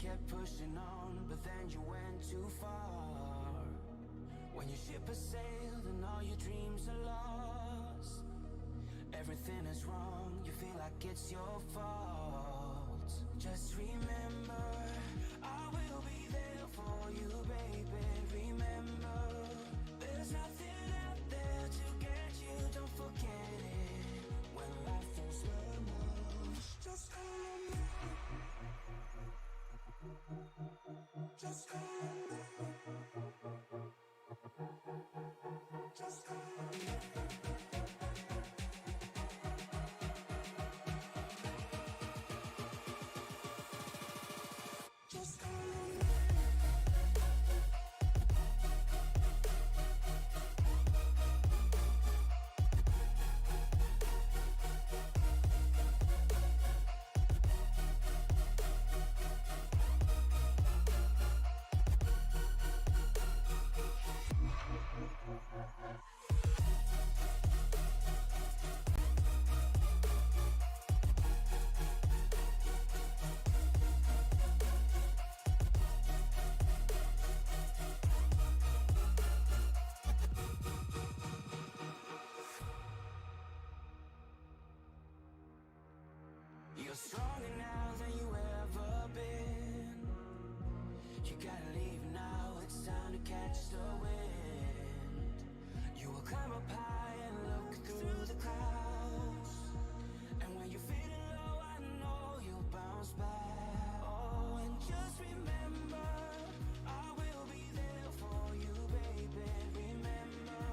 kept pushing on, but then you went too far. When your ship has sailed and all your dreams are lost, everything is wrong, you feel like it's your fault. Just remember, I will be there for you, baby. Remember, there's nothing out there to get you, don't forget it. When life throws lemons, just call me. Just call me. Just call me. Just call me. You're stronger now than you ever been. You gotta leave now, it's time to catch the wind. You will climb up high and look through the clouds, and when you're feeling low, I know you'll bounce back. Oh, and just remember, I will be there for you, baby. Remember,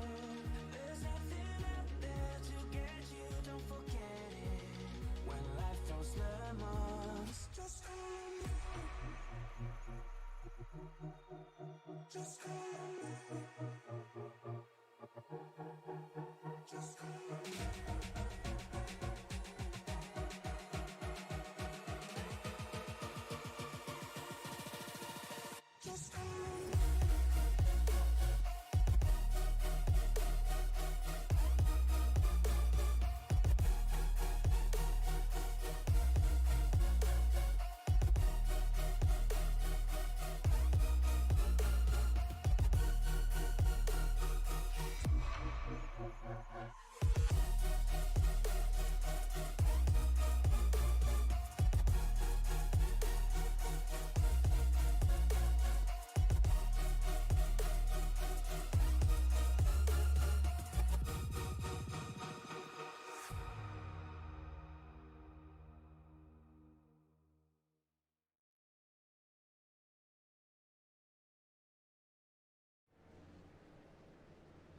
there's nothing out there to get you, don't forget it. When life throws lemons, just call me. Just call me. Just call me. Just call me.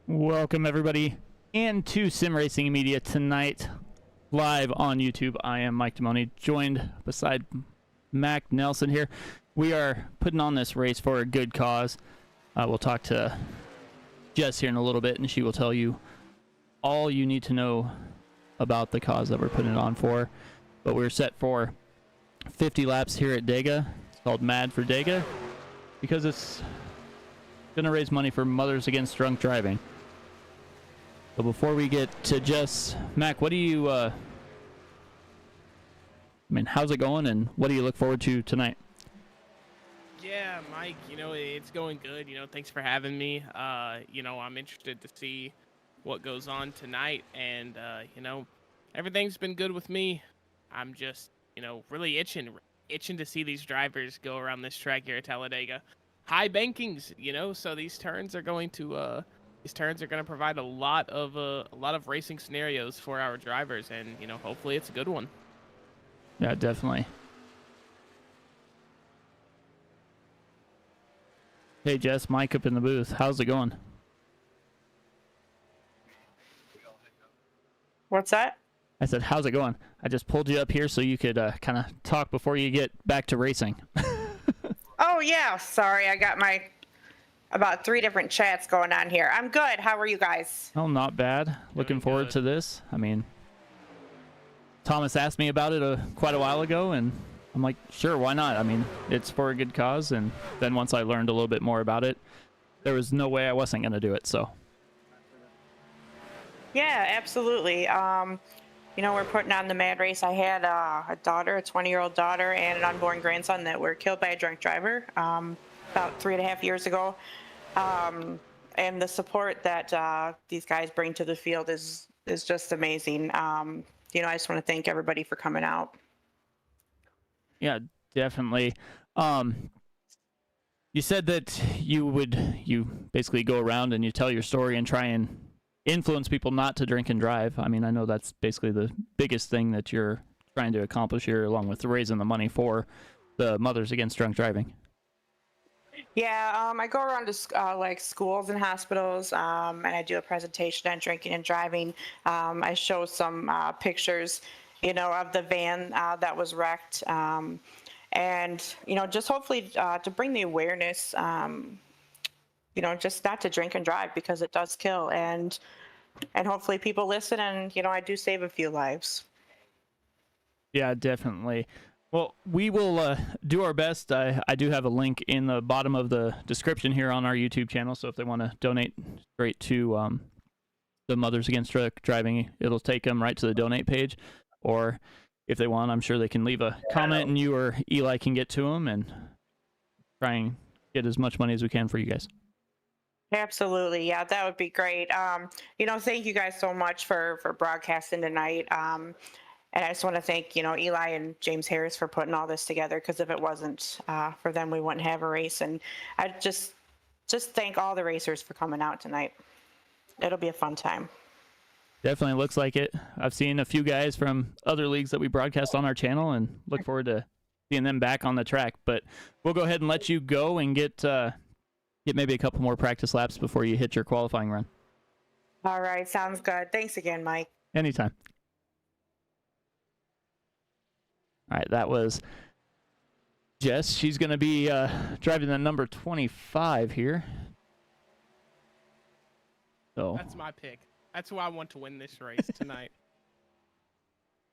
Welcome everybody into Sim Racing Media tonight, live on YouTube. I am Mike Demoni, joined beside Mac Nelson here. We are putting on this race for a good cause. We'll talk to Jess here in a little bit, and she will tell you all you need to know about the cause that we're putting it on for. But we're set for 50 laps here at DEGA. It's called MADD for DEGA because it's going to raise money for Mothers Against Drunk Driving. So before we get to Jess, Mac, what do you, how's it going, and what do you look forward to tonight? Yeah, Mike, it's going good. Thanks for having me. I'm interested to see what goes on tonight, and, everything's been good with me. I'm just, really itching to see these drivers go around this track here at Talladega. High bankings, so these turns are going to, provide a lot of racing scenarios for our drivers, and, hopefully it's a good one. Yeah, definitely. Hey, Jess, Mike up in the booth. How's it going? What's that? I said, how's it going? I just pulled you up here so you could kind of talk before you get back to racing. Oh, yeah. Sorry, I got about 3 different chats going on here. I'm good. How are you guys? Oh, not bad. Looking forward to this. Thomas asked me about it quite a while ago, and I'm like, sure, why not? It's for a good cause, and then once I learned a little bit more about it, there was no way I wasn't going to do it, so. Yeah, absolutely. we're putting on the MADD race. I had a daughter, a 20-year-old daughter, and an unborn grandson that were killed by a drunk driver about 3.5 years ago. And the support that these guys bring to the field is just amazing. I just want to thank everybody for coming out. Yeah, definitely. You said that you basically go around and you tell your story and try and influence people not to drink and drive. I mean, I know that's basically the biggest thing that you're trying to accomplish here, along with raising the money for the Mothers Against Drunk Driving. Yeah, I go around to like schools and hospitals, and I do a presentation on drinking and driving. I show some pictures, of the van that was wrecked, and just hopefully to bring the awareness, just not to drink and drive because it does kill, and hopefully people listen, and I do save a few lives. Yeah, definitely. Well, we will do our best. I do have a link in the bottom of the description here on our YouTube channel, so if they want to donate straight to the Mothers Against Drunk Driving, it'll take them right to the donate page. Or if they want, I'm sure they can leave a comment and you or Eli can get to them and try and get as much money as we can for you guys. Absolutely. Yeah, that would be great. Thank you guys so much for broadcasting tonight. And I just want to thank, Eli and James Harris for putting all this together, because if it wasn't for them, we wouldn't have a race. And I just thank all the racers for coming out tonight. It'll be a fun time. Definitely looks like it. I've seen a few guys from other leagues that we broadcast on our channel and look forward to seeing them back on the track. But we'll go ahead and let you go and get maybe a couple more practice laps before you hit your qualifying run. All right. Sounds good. Thanks again, Mike. Anytime. All right, that was Jess. She's going to be driving the number 25 here. So That's my pick. That's who I want to win this race tonight.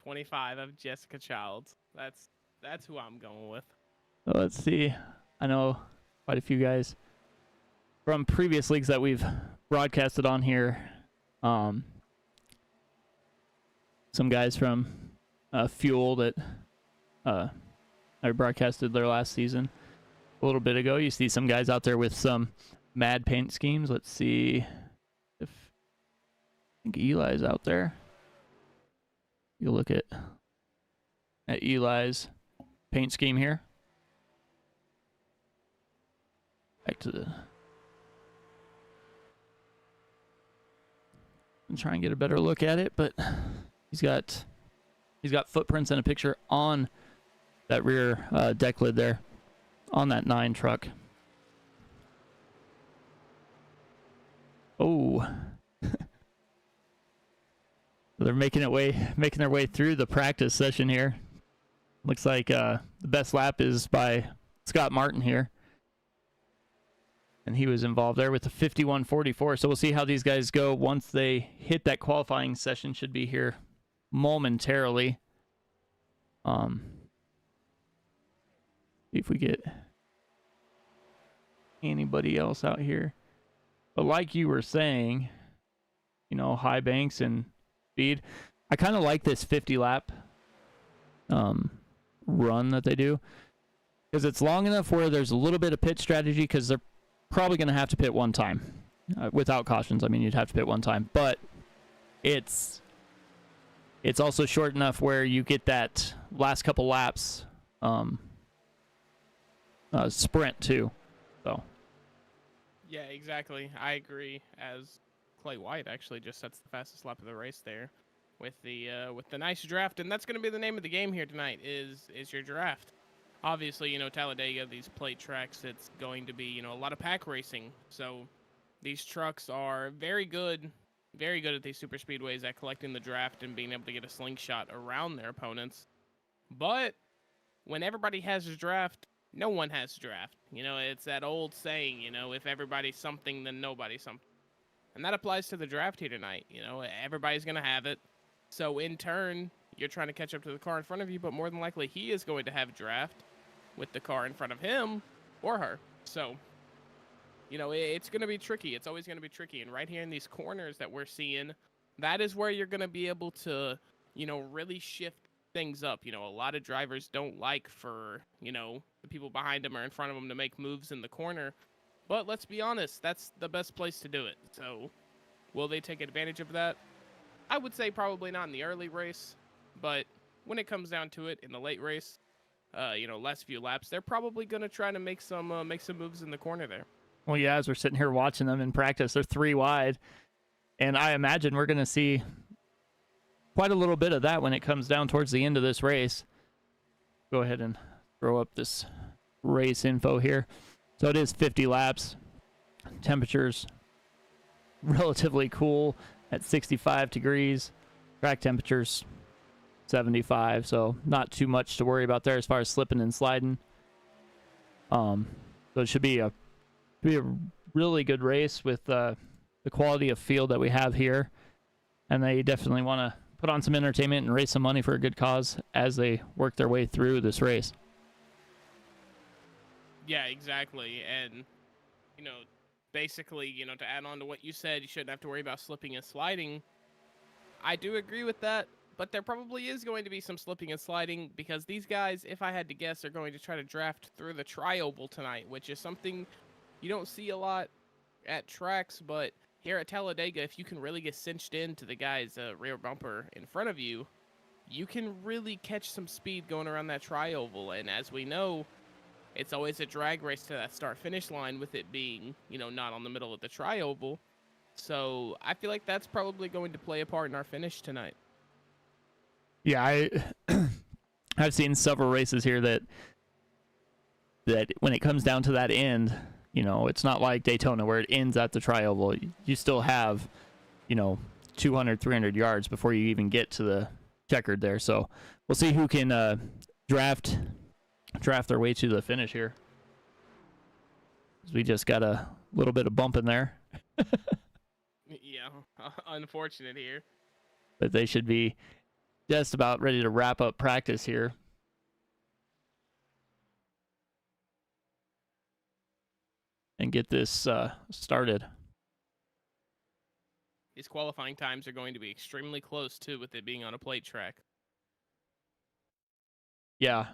25 of Jessica Childs. That's who I'm going with. So let's see. I know quite a few guys from previous leagues that we've broadcasted on here. Some guys from Fuel that I broadcasted their last season a little bit ago. You see some guys out there with some MADD paint schemes. Let's see if I think Eli's out there. You look at Eli's paint scheme here. Back to the and try and get a better look at it, but he's got footprints and a picture on that rear deck lid there on that 9 truck. Oh. They're making their way through the practice session here. Looks like the best lap is by Scott Martin here. And he was involved there with the 51.44. So we'll see how these guys go once they hit that qualifying session. Should be here momentarily. See if we get anybody else out here. But like you were saying, high banks and speed. I kind of like this 50 lap run that they do, because it's long enough where there's a little bit of pit strategy, because they're probably going to have to pit one time without cautions. I mean, you'd have to pit one time, but it's also short enough where you get that last couple laps sprint too. So Yeah, exactly. I agree. As Clay White actually just sets the fastest lap of the race there with the nice draft, and that's going to be the name of the game here tonight is your draft. Obviously, Talladega, these plate tracks, it's going to be, a lot of pack racing. So these trucks are very good at these super speedways at collecting the draft and being able to get a slingshot around their opponents. But when everybody has a draft, no one has a draft. It's that old saying, if everybody's something, then nobody's something. And that applies to the draft here tonight. Everybody's going to have it. So in turn, you're trying to catch up to the car in front of you, but more than likely he is going to have a draft with the car in front of him or her. So, it's going to be tricky. It's always going to be tricky. And right here in these corners that we're seeing, that is where you're going to be able to really shift things up. A lot of drivers don't like for, the people behind them or in front of them to make moves in the corner. But let's be honest, that's the best place to do it. So will they take advantage of that? I would say probably not in the early race, but when it comes down to it in the late race, last few laps, they're probably going to try to make some moves in the corner there. Well, yeah, as we're sitting here watching them in practice, they're 3 wide. And I imagine we're going to see quite a little bit of that when it comes down towards the end of this race. Go ahead and throw up this race info here. So it is 50 laps. Temperatures relatively cool at 65 degrees. Track temperatures 75, so not too much to worry about there as far as slipping and sliding. So it should be a really good race with the quality of field that we have here, and they definitely want to put on some entertainment and raise some money for a good cause as they work their way through this race. Yeah, exactly. And basically, to add on to what you said, you shouldn't have to worry about slipping and sliding. I do agree with that, but there probably is going to be some slipping and sliding because these guys, if I had to guess, are going to try to draft through the tri-oval tonight, which is something you don't see a lot at tracks, but here at Talladega, if you can really get cinched into the guy's rear bumper in front of you, you can really catch some speed going around that tri-oval. And as we know, it's always a drag race to that start-finish line with it being, not on the middle of the tri-oval. So I feel like that's probably going to play a part in our finish tonight. Yeah, I've seen several races here that when it comes down to that end, it's not like Daytona where it ends at the tri-oval. You still have, 200, 300 yards before you even get to the checkered there. So we'll see who can draft their way to the finish here. We just got a little bit of bump in there. Yeah, unfortunate here. But they should be just about ready to wrap up practice here. And get this started. These qualifying times are going to be extremely close, too, with it being on a plate track. Yeah.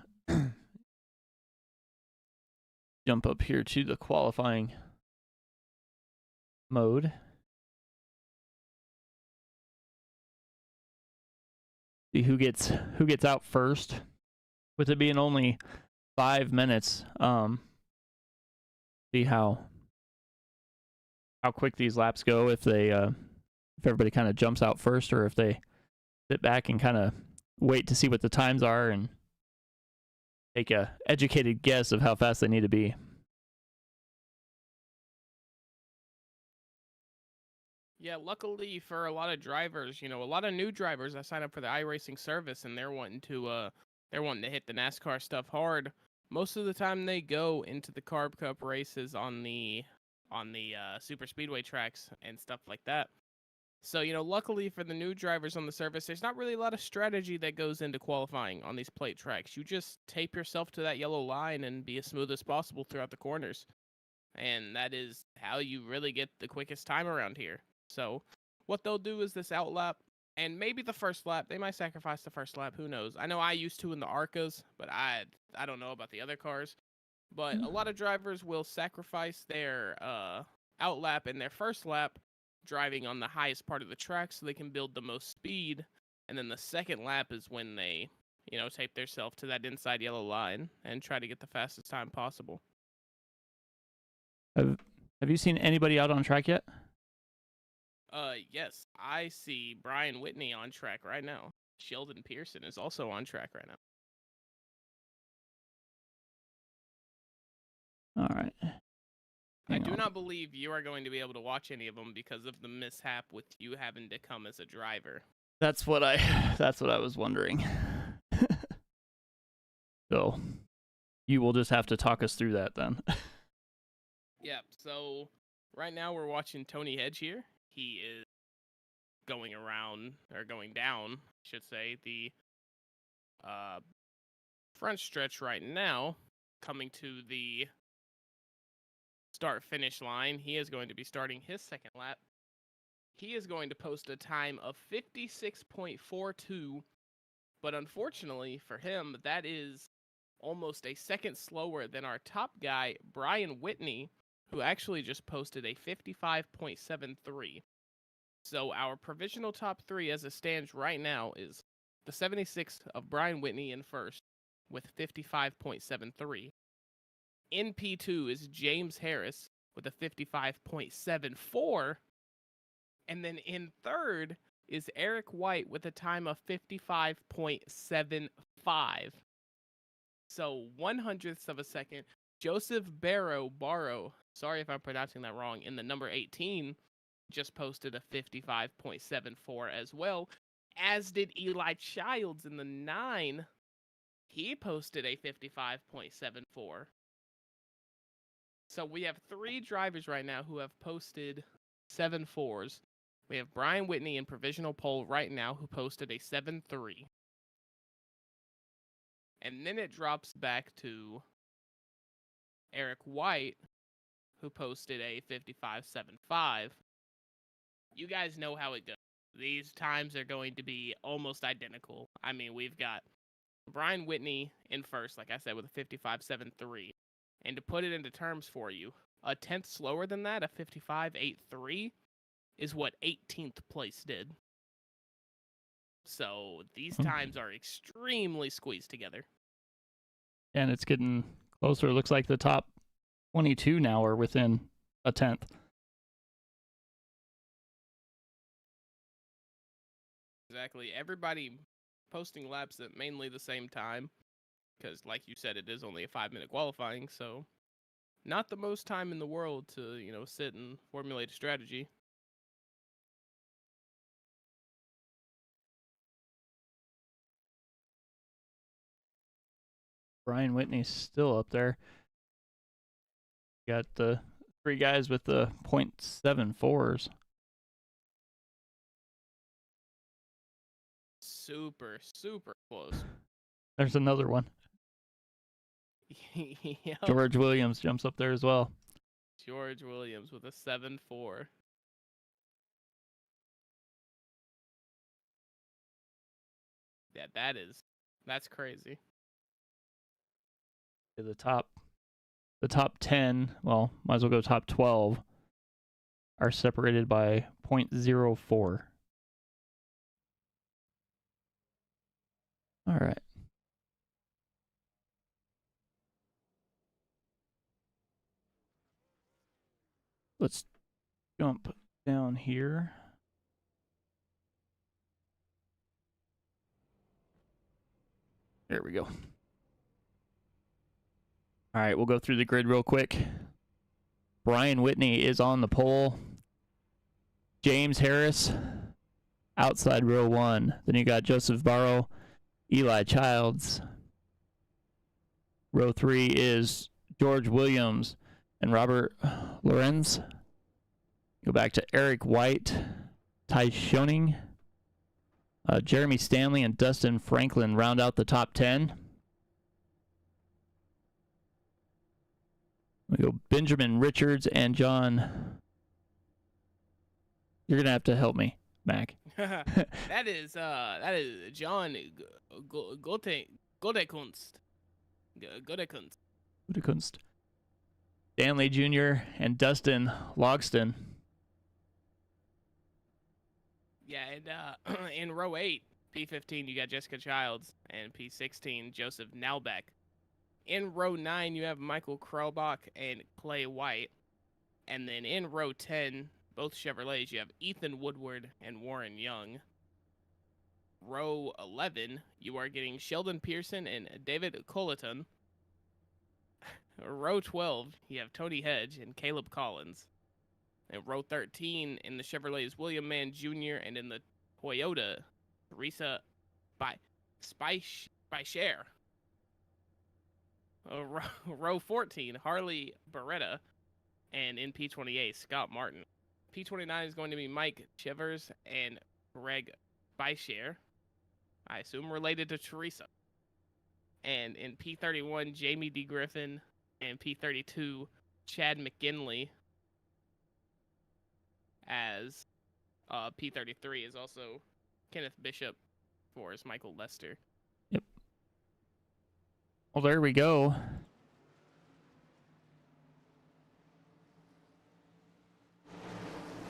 Jump up here to the qualifying mode. See who gets out first. With it being only 5 minutes, see how quick these laps go, if everybody kind of jumps out first, or if they sit back and kind of wait to see what the times are and take a educated guess of how fast they need to be. Yeah, luckily for a lot of drivers, a lot of new drivers that sign up for the Iracing service and they're wanting to hit the NASCAR stuff hard. Most of the time they go into the Carb Cup races on the super speedway tracks and stuff like that. So, luckily for the new drivers on the service, there's not really a lot of strategy that goes into qualifying on these plate tracks. You just tape yourself to that yellow line and be as smooth as possible throughout the corners. And that is how you really get the quickest time around here. So what they'll do is this outlap, and maybe the first lap. They might sacrifice the first lap. Who knows? I know I used to in the Arcas, but I don't know about the other cars. But a lot of drivers will sacrifice their outlap in their first lap, driving on the highest part of the track so they can build the most speed. And then the second lap is when they, tape themselves to that inside yellow line and try to get the fastest time possible. Have you seen anybody out on track yet? Yes, I see Brian Whitney on track right now. Sheldon Pearson is also on track right now. All right. I do not believe you are going to be able to watch any of them because of the mishap with you having to come as a driver. That's what I was wondering. So you will just have to talk us through that then. Yeah, so right now we're watching Tony Hedge here. He is going down, I should say, the front stretch right now, coming to the start-finish line. He is going to be starting his second lap. He is going to post a time of 56.42 But unfortunately for him, that is almost a second slower than our top guy, Brian Whitney, who actually just posted a 55.73. So our provisional top 3 as it stands right now is the 76 of Brian Whitney in first with 55.73. In P2 is James Harris with a 55.74. And then in third is Eric White with a time of 55.75. So 1/100th of a second. Joseph Barrow, sorry if I'm pronouncing that wrong, in the number 18 just posted a 55.74 as well, as did Eli Childs in the 9. He posted a 55.74. So we have 3 drivers right now who have posted 7.4s. We have Brian Whitney in provisional poll right now who posted a 7.3. And then it drops back to Eric White, who posted a 55.75. You guys know how it goes. These times are going to be almost identical. I mean, we've got Brian Whitney in first, like I said, with a 55.73. And to put it into terms for you, a 10th slower than that, a 55.83, is what 18th place did. So these times are extremely squeezed together. And it's getting closer. It looks like the top 22 now are within a 10th. Exactly. Everybody posting laps at mainly the same time. Because, like you said, it is only a 5-minute qualifying, so not the most time in the world to, sit and formulate a strategy. Brian Whitney's still up there. Got the 3 guys with the .74s. Super, super close. There's another one. Yep. George Williams jumps up there as well. George Williams with a 7.4. Yeah, that's crazy. The top 10, well, might as well go top 12, are separated by .04. All right. Let's jump down here. There we go. All right, we'll go through the grid real quick. Brian Whitney is on the pole. James Harris, outside row 1. Then you got Joseph Barrow, Eli Childs. Row 3 is George Williams and Robert Lorenz. Go back to Eric White, Ty Schoening, Jeremy Stanley, and Dustin Franklin round out the top 10. We go Benjamin Richards and John. You're gonna have to help me, Mac. that is John Godekunst. Godekunst. Stanley Jr. and Dustin Logston. Yeah, and in row 8, P15, you got Jessica Childs, and P16, Joseph Nalbeck. In row 9, you have Michael Krelbach and Clay White. And then in row 10, both Chevrolets, you have Ethan Woodward and Warren Young. Row 11, you are getting Sheldon Pearson and David Colleton. Row 12, you have Tony Hedge and Caleb Collins. And row 13 in the Chevrolet is William Mann Jr. and in the Toyota, Teresa Speicher. Row 14, Harley Beretta. And in P28, Scott Martin. P29 is going to be Mike Chivers and Greg Speicher. I assume related to Teresa. And in P31, Jamie D. Griffin. And P32, Chad McGinley. As P33 is also Kenneth Bishop for Michael Lester. Well, there we go.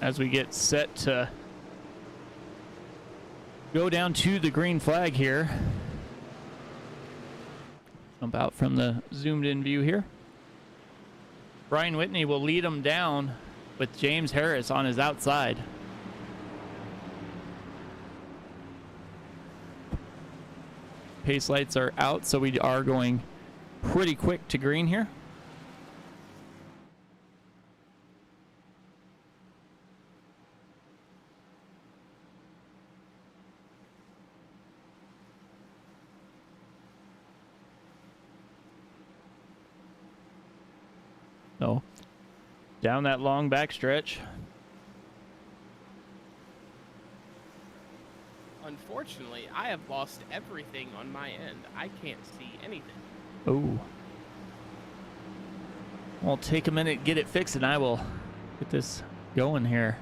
As we get set to go down to the green flag here. Jump out from the zoomed in view here. Brian Whitney will lead him down with James Harris on his outside. Pace lights are out, so we are going pretty quick to green here. So, down that long back stretch. Unfortunately, I have lost everything on my end. I can't see anything. Oh. I'll take a minute, get it fixed, and I will get this going here.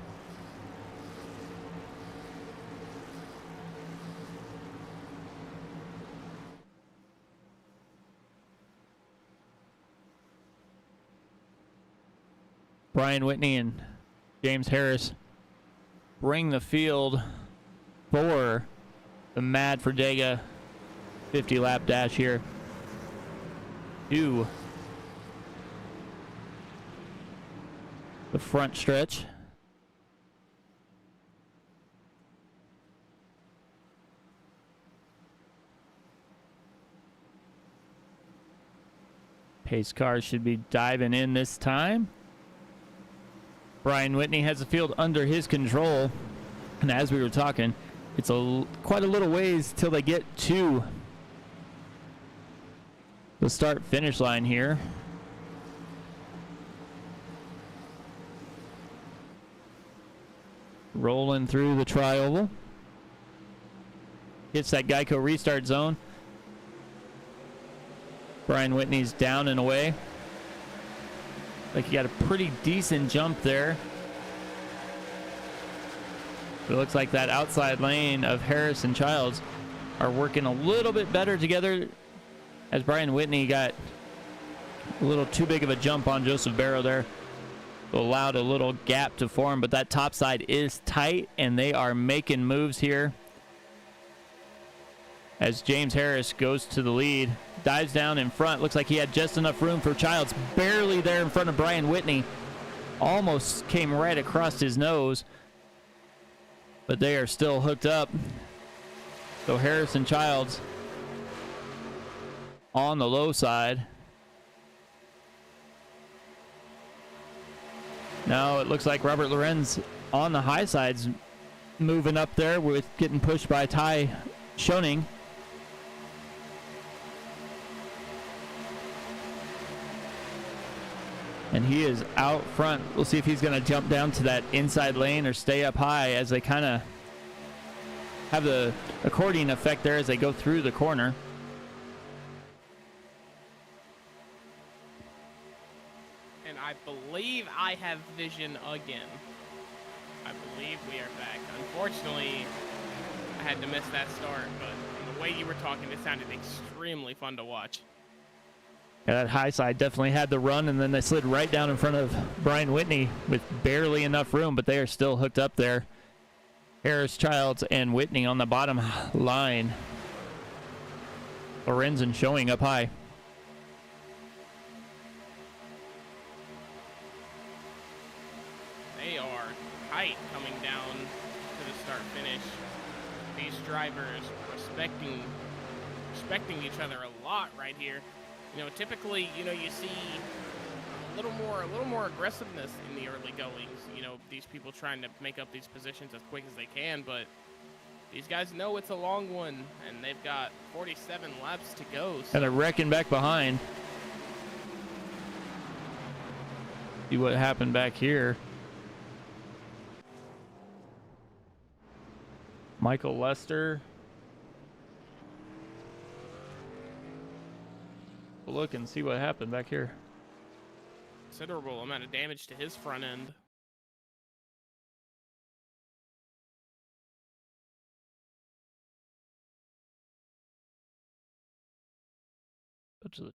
Brian Whitney and James Harris bring the field for the MADD for DEGA 50 lap dash here to the front stretch. Pace cars should be diving in this time. Brian Whitney has the field under his control, and as we were talking, it's quite a little ways till they get to the start finish line here. Rolling through the tri-oval. Hits that Geico restart zone. Brian Whitney's down and away. Like he got a pretty decent jump there. It looks like that outside lane of Harris and Childs are working a little bit better together, as Brian Whitney got a little too big of a jump on Joseph Barrow there. Allowed a little gap to form, but that top side is tight, and they are making moves here. As James Harris goes to the lead, dives down in front. Looks like he had just enough room for Childs. Barely there in front of Brian Whitney. Almost came right across his nose. But they are still hooked up. So Harris and Childs on the low side. Now it looks like Robert Lorenz on the high sides moving up there with getting pushed by Ty Schoening. And he is out front. We'll see if he's going to jump down to that inside lane or stay up high, as they kind of have the accordion effect there as they go through the corner. And I believe I have vision again. I believe we are back. Unfortunately, I had to miss that start, but from the way you were talking, it sounded extremely fun to watch. Yeah, that high side definitely had the run, and then they slid right down in front of Brian Whitney with barely enough room, but they are still hooked up there. Harris, Childs, and Whitney on the bottom line. Lorenzen showing up high. They are tight coming down to the start finish. These drivers respecting each other a lot right here. You know, typically, you know, you see a little more aggressiveness in the early goings. You know, these people trying to make up these positions as quick as they can, but these guys know it's a long one, and they've got 47 laps to go. So. And they're wrecking back behind. See what happened back here. Michael Lester. Look and see what happened back here. Considerable amount of damage to his front end. Switch to the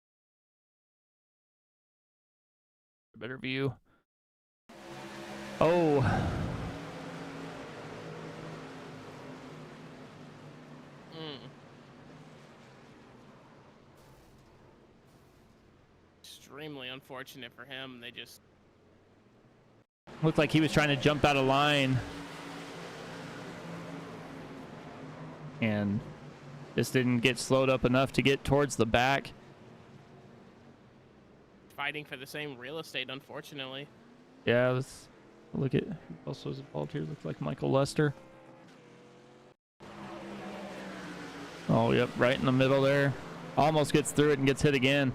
better view. Oh. Extremely unfortunate for him. They just Looked like he was trying to jump out of line. And just didn't get slowed up enough to get towards the back. fighting for the same real estate, unfortunately. Yeah, let's look at who else was involved here. Looks like Michael Lester. Oh, yep, right in the middle there. Almost gets through it and gets hit again.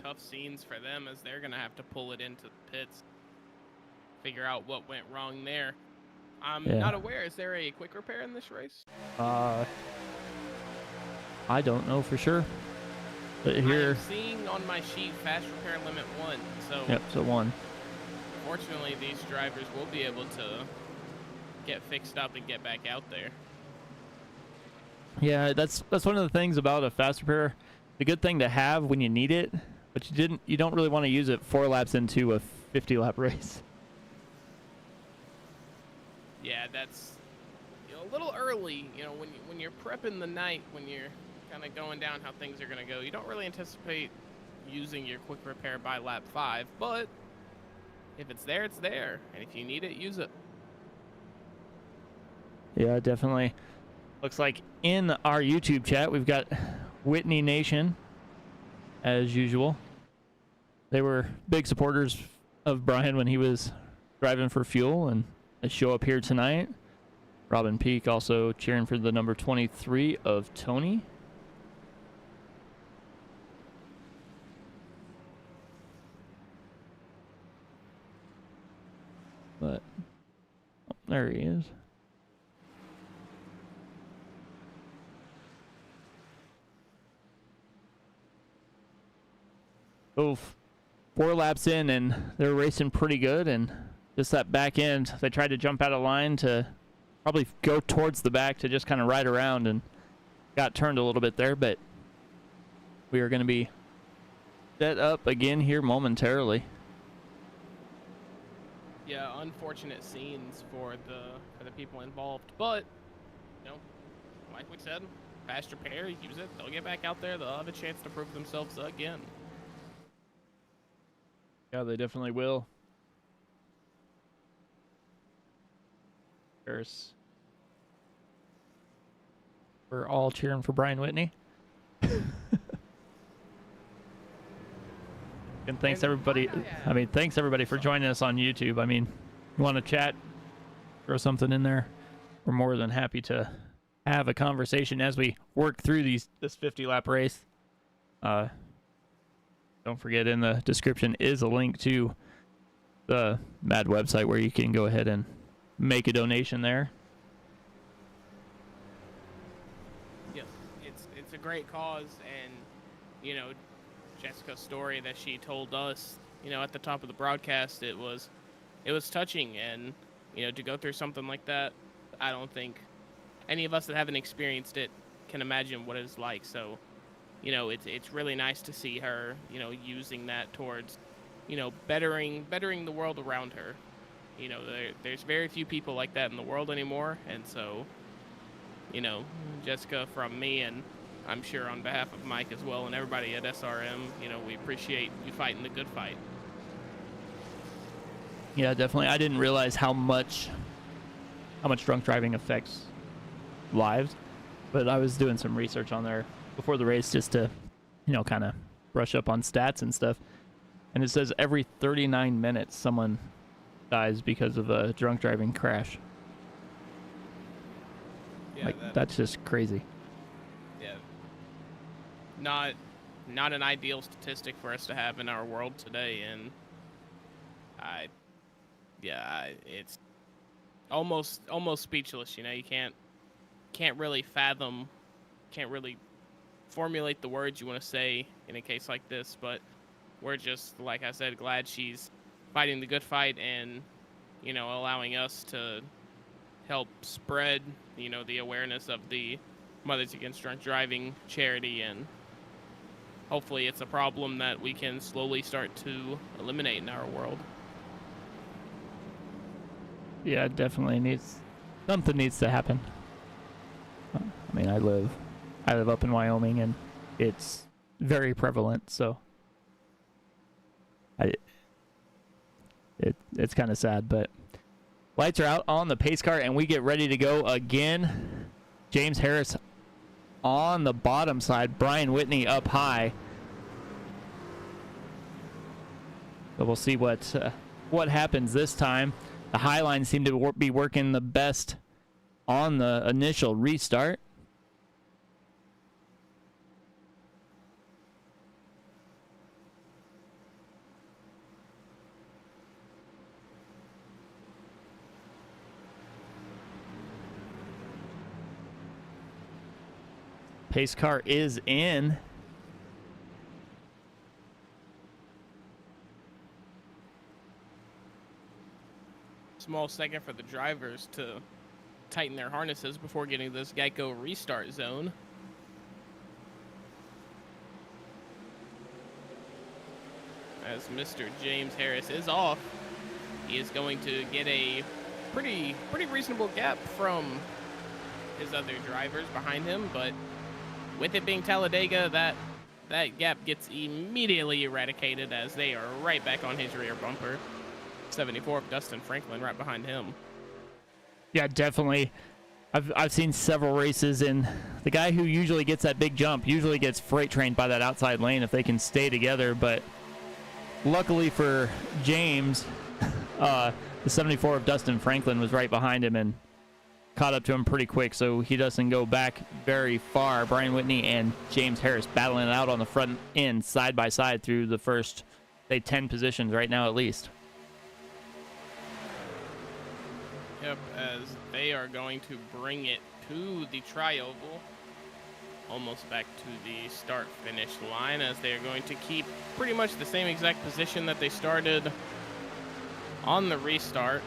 Tough scenes for them as they're going to have to pull it into the pits. Figure out what went wrong there. I'm not aware. Is there a quick repair in this race? I don't know for sure. But here, I'm seeing on my sheet fast repair limit 1. So yep, so 1. Fortunately, these drivers will be able to get fixed up and get back out there. Yeah, that's one of the things about a fast repair. The good thing to have when you need it, but you don't really want to use it 4 laps into a 50-lap race. Yeah, that's a little early. When you're prepping the night, when you're kind of going down how things are going to go, you don't really anticipate using your quick repair by lap 5. But if it's there, it's there, and if you need it, use it. Yeah, definitely. Looks like in our YouTube chat we've got Whitney Nation, as usual. They were big supporters of Brian when he was driving for fuel, and they show up here tonight. Robin Peak also cheering for the number 23 of Tony. But oh, there he is. Oh, 4 laps in and they're racing pretty good, and just that back end, they tried to jump out of line to probably go towards the back to just kind of ride around and got turned a little bit there, but we are going to be set up again here momentarily. Yeah, unfortunate scenes for the people involved, but like we said, fast repair, use it, they'll get back out there, they'll have a chance to prove themselves again. Yeah, they definitely will. We're all cheering for Brian Whitney. And thanks everybody. I mean, thanks everybody for joining us on YouTube. I mean, you want to chat, throw something in there. We're more than happy to have a conversation as we work through this 50-lap race. Don't forget, in the description is a link to the MADD website where you can go ahead and make a donation there. Yes, it's a great cause, and Jessica's story that she told us, at the top of the broadcast, it was touching, and to go through something like that, I don't think any of us that haven't experienced it can imagine what it's like. So, it's really nice to see her, using that towards, bettering the world around her. There's very few people like that in the world anymore, and so, Jessica, from me, and I'm sure on behalf of Mike as well and everybody at SRM, we appreciate you fighting the good fight. Yeah, definitely. I didn't realize how much drunk driving affects lives, but I was doing some research on there before the race just to, kind of brush up on stats and stuff. And it says every 39 minutes someone dies because of a drunk driving crash. Yeah, that's just crazy. Yeah. Not an ideal statistic for us to have in our world today, and it's almost speechless. You can't really fathom, can't really formulate the words you want to say in a case like this, but we're just, like I said, glad she's fighting the good fight, and allowing us to help spread, the awareness of the Mothers Against Drunk Driving charity, and hopefully it's a problem that we can slowly start to eliminate in our world. Yeah, it definitely something needs to happen. I mean, I live up in Wyoming, and it's very prevalent, so it's kind of sad, but lights are out on the pace car, and we get ready to go again. James Harris on the bottom side, Brian Whitney up high. So we'll see what happens this time. The high line seemed to be working the best on the initial restart. Pace car is in. Small second for the drivers to tighten their harnesses before getting this Geico restart zone. As Mr. James Harris is off, he is going to get a pretty reasonable gap from his other drivers behind him, but with it being Talladega, that gap gets immediately eradicated as they are right back on his rear bumper. 74 of Dustin Franklin right behind him. Yeah, definitely. I've seen several races, and the guy who usually gets that big jump usually gets freight trained by that outside lane if they can stay together. But luckily for James, the 74 of Dustin Franklin was right behind him and caught up to him pretty quick, so he doesn't go back very far. Brian Whitney and James Harris battling it out on the front end side by side through the first, say, 10 positions right now at least. Yep, as they are going to bring it to the tri-oval, almost back to the start-finish line, as they are going to keep pretty much the same exact position that they started on the restart.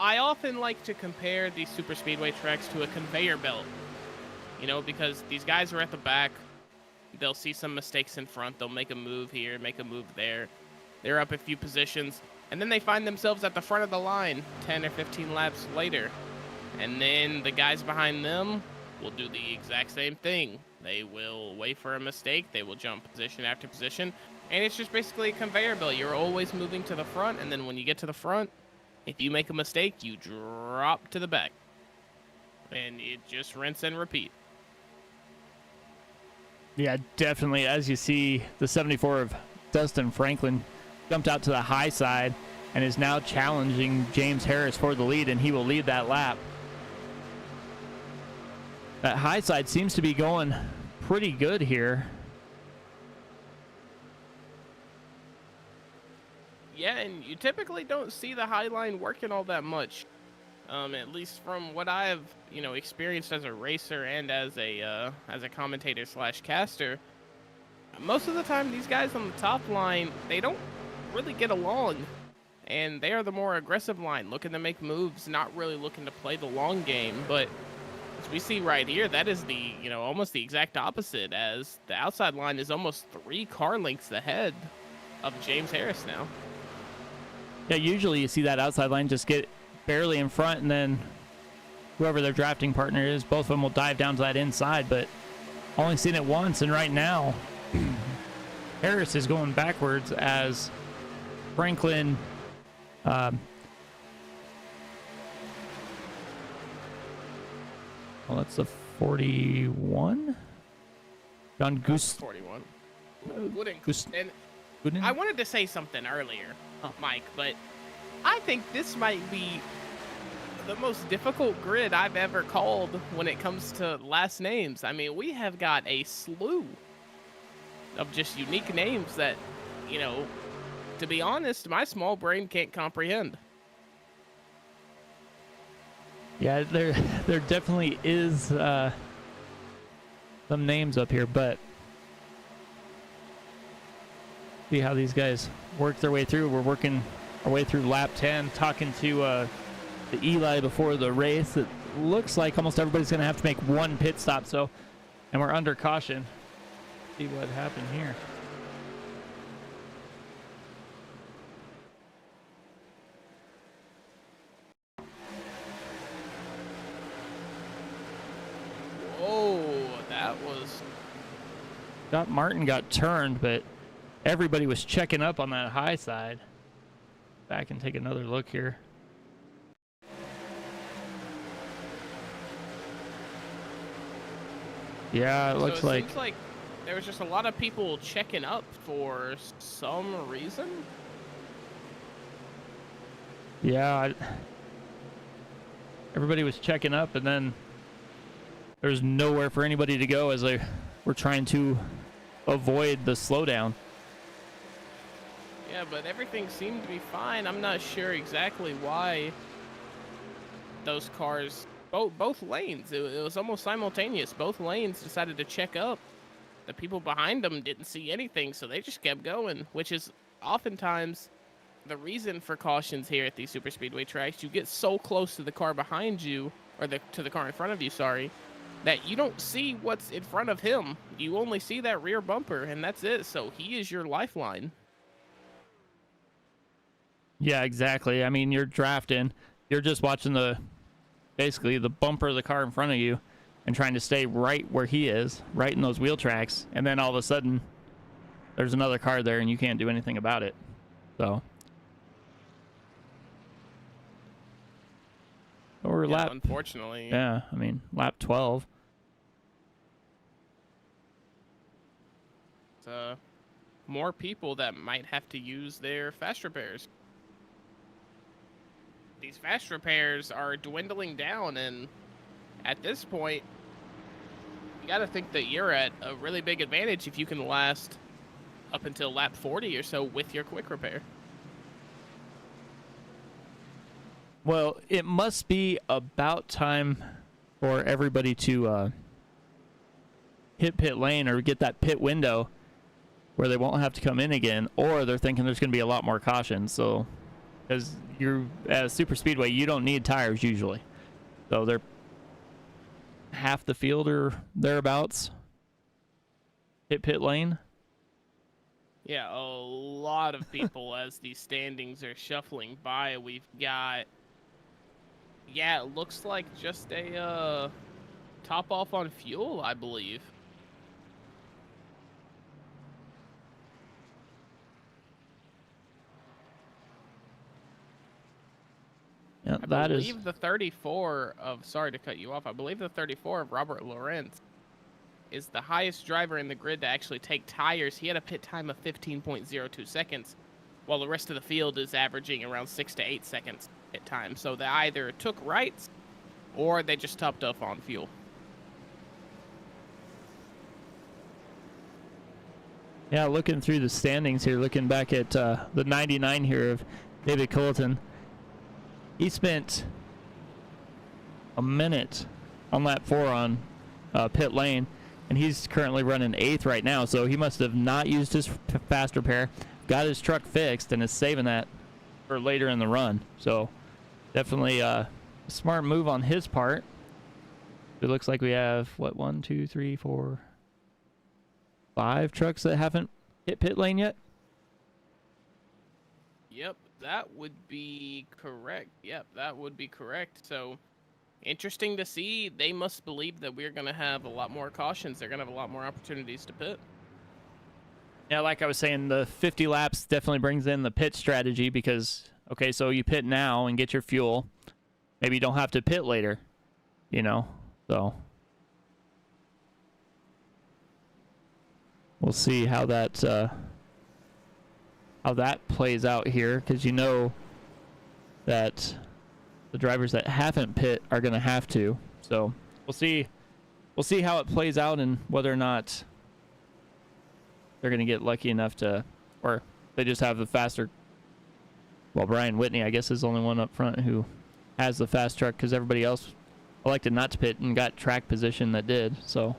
I often like to compare these super speedway tracks to a conveyor belt, because these guys are at the back. They'll see some mistakes in front. They'll make a move here, make a move there. They're up a few positions, and then they find themselves at the front of the line 10 or 15 laps later. And then the guys behind them will do the exact same thing. They will wait for a mistake. They will jump position after position. And it's just basically a conveyor belt. You're always moving to the front, and then when you get to the front, if you make a mistake, you drop to the back. And it just rinse and repeat. Yeah, definitely. As you see, the 74 of Dustin Franklin jumped out to the high side and is now challenging James Harris for the lead, and he will lead that lap. That high side seems to be going pretty good here. Yeah, and you typically don't see the high line working all that much. At least from what I've, experienced as a racer and as a commentator / caster. Most of the time, these guys on the top line, they don't really get along. And they are the more aggressive line, looking to make moves, not really looking to play the long game. But as we see right here, that is the, almost the exact opposite, as the outside line is almost 3 car lengths ahead of James Harris now. Yeah, usually you see that outside line just get barely in front, and then whoever their drafting partner is, both of them will dive down to that inside, but only seen it once, and right now Harris is going backwards as Franklin well, that's the 41. John Goose. 41. Goose. And Gooden? I wanted to say something earlier, Mike, but I think this might be the most difficult grid I've ever called when it comes to last names. I mean, we have got a slew of just unique names that, to be honest, my small brain can't comprehend. Yeah, there definitely is some names up here, but see how these guys work their way through. We're working our way through lap 10, talking to the Eli before the race. It looks like almost everybody's going to have to make one pit stop, so, and we're under caution. See what happened here. Whoa, that was... Scott Martin got turned, but everybody was checking up on that high side. Back and take another look here. Yeah, it looks like... Seems like there was just a lot of people checking up for some reason. Yeah, everybody was checking up, and then there's nowhere for anybody to go as they were trying to avoid the slowdown. Yeah, but everything seemed to be fine. I'm not sure exactly why those cars, both lanes, it was almost simultaneous. Both lanes decided to check up. The people behind them didn't see anything, so they just kept going, which is oftentimes the reason for cautions here at these super speedway tracks. You get so close to the car behind you, or to the car in front of you, sorry, that you don't see what's in front of him. You only see that rear bumper, and that's it. So he is your lifeline. Yeah, exactly. I mean, you're drafting. You're just watching basically the bumper of the car in front of you and trying to stay right where he is, right in those wheel tracks. And then all of a sudden, there's another car there and you can't do anything about it. So. Or Yeah, lap. unfortunately. Yeah, I mean, lap 12. More people that might have to use their fast repairs. These fast repairs are dwindling down, and at this point, you got to think that you're at a really big advantage if you can last up until lap 40 or so with your quick repair. Well, it must be about time for everybody to hit pit lane or get that pit window where they won't have to come in again, or they're thinking there's going to be a lot more caution. So, as you're at a super speedway, you don't need tires usually. So they're half the field or thereabouts hit pit lane. Yeah, a lot of people as these standings are shuffling by. We've got, yeah, it looks like just a top off on fuel, I believe. Yeah, I believe the 34 of, sorry to cut you off, I believe the 34 of Robert Lorenz is the highest driver in the grid to actually take tires. He had a pit time of 15.02 seconds, while the rest of the field is averaging around 6 to 8 seconds pit time. So they either took rights or they just topped off on fuel. Yeah, looking through the standings here, looking back at the 99 here of David Colton. He spent a minute on lap 4 on pit lane, and he's currently running 8th right now, so he must have not used his fast repair, got his truck fixed, and is saving that for later in the run. So definitely a smart move on his part. It looks like we have, what, 1, 2, 3, 4, 5 trucks that haven't hit pit lane yet? Yep, that would be correct. Yep, that would be correct. So, interesting to see. They must believe that we're going to have a lot more cautions. They're going to have a lot more opportunities to pit. Yeah, like I was saying, the 50 laps definitely brings in the pit strategy because, okay, so you pit now and get your fuel. Maybe you don't have to pit later, you know, so. We'll see how that plays out here, because you know that the drivers that haven't pit are going to have to. So we'll see how it plays out and whether or not they're going to get lucky enough to, or they just have the faster. Well, Brian Whitney, I guess, is the only one up front who has the fast truck, because everybody else elected not to pit and got track position that did. So.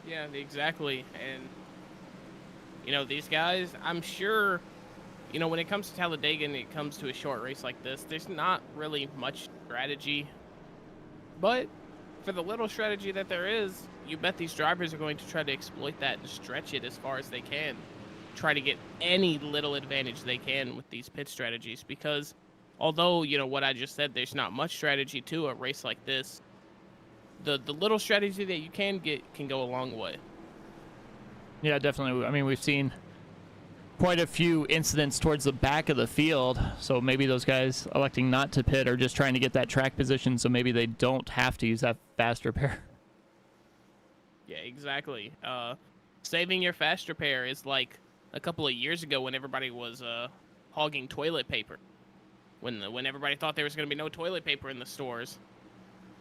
Yeah, exactly. And These guys, I'm sure, when it comes to Talladega and it comes to a short race like this, there's not really much strategy. But for the little strategy that there is, you bet these drivers are going to try to exploit that and stretch it as far as they can. Try to get any little advantage they can with these pit strategies, because although, what I just said, there's not much strategy to a race like this, the little strategy that you can get can go a long way. Yeah, definitely. I mean, we've seen quite a few incidents towards the back of the field, so maybe those guys electing not to pit are just trying to get that track position, so maybe they don't have to use that fast repair. Yeah, exactly. Saving your fast repair is like a couple of years ago when everybody was hogging toilet paper. When everybody thought there was going to be no toilet paper in the stores.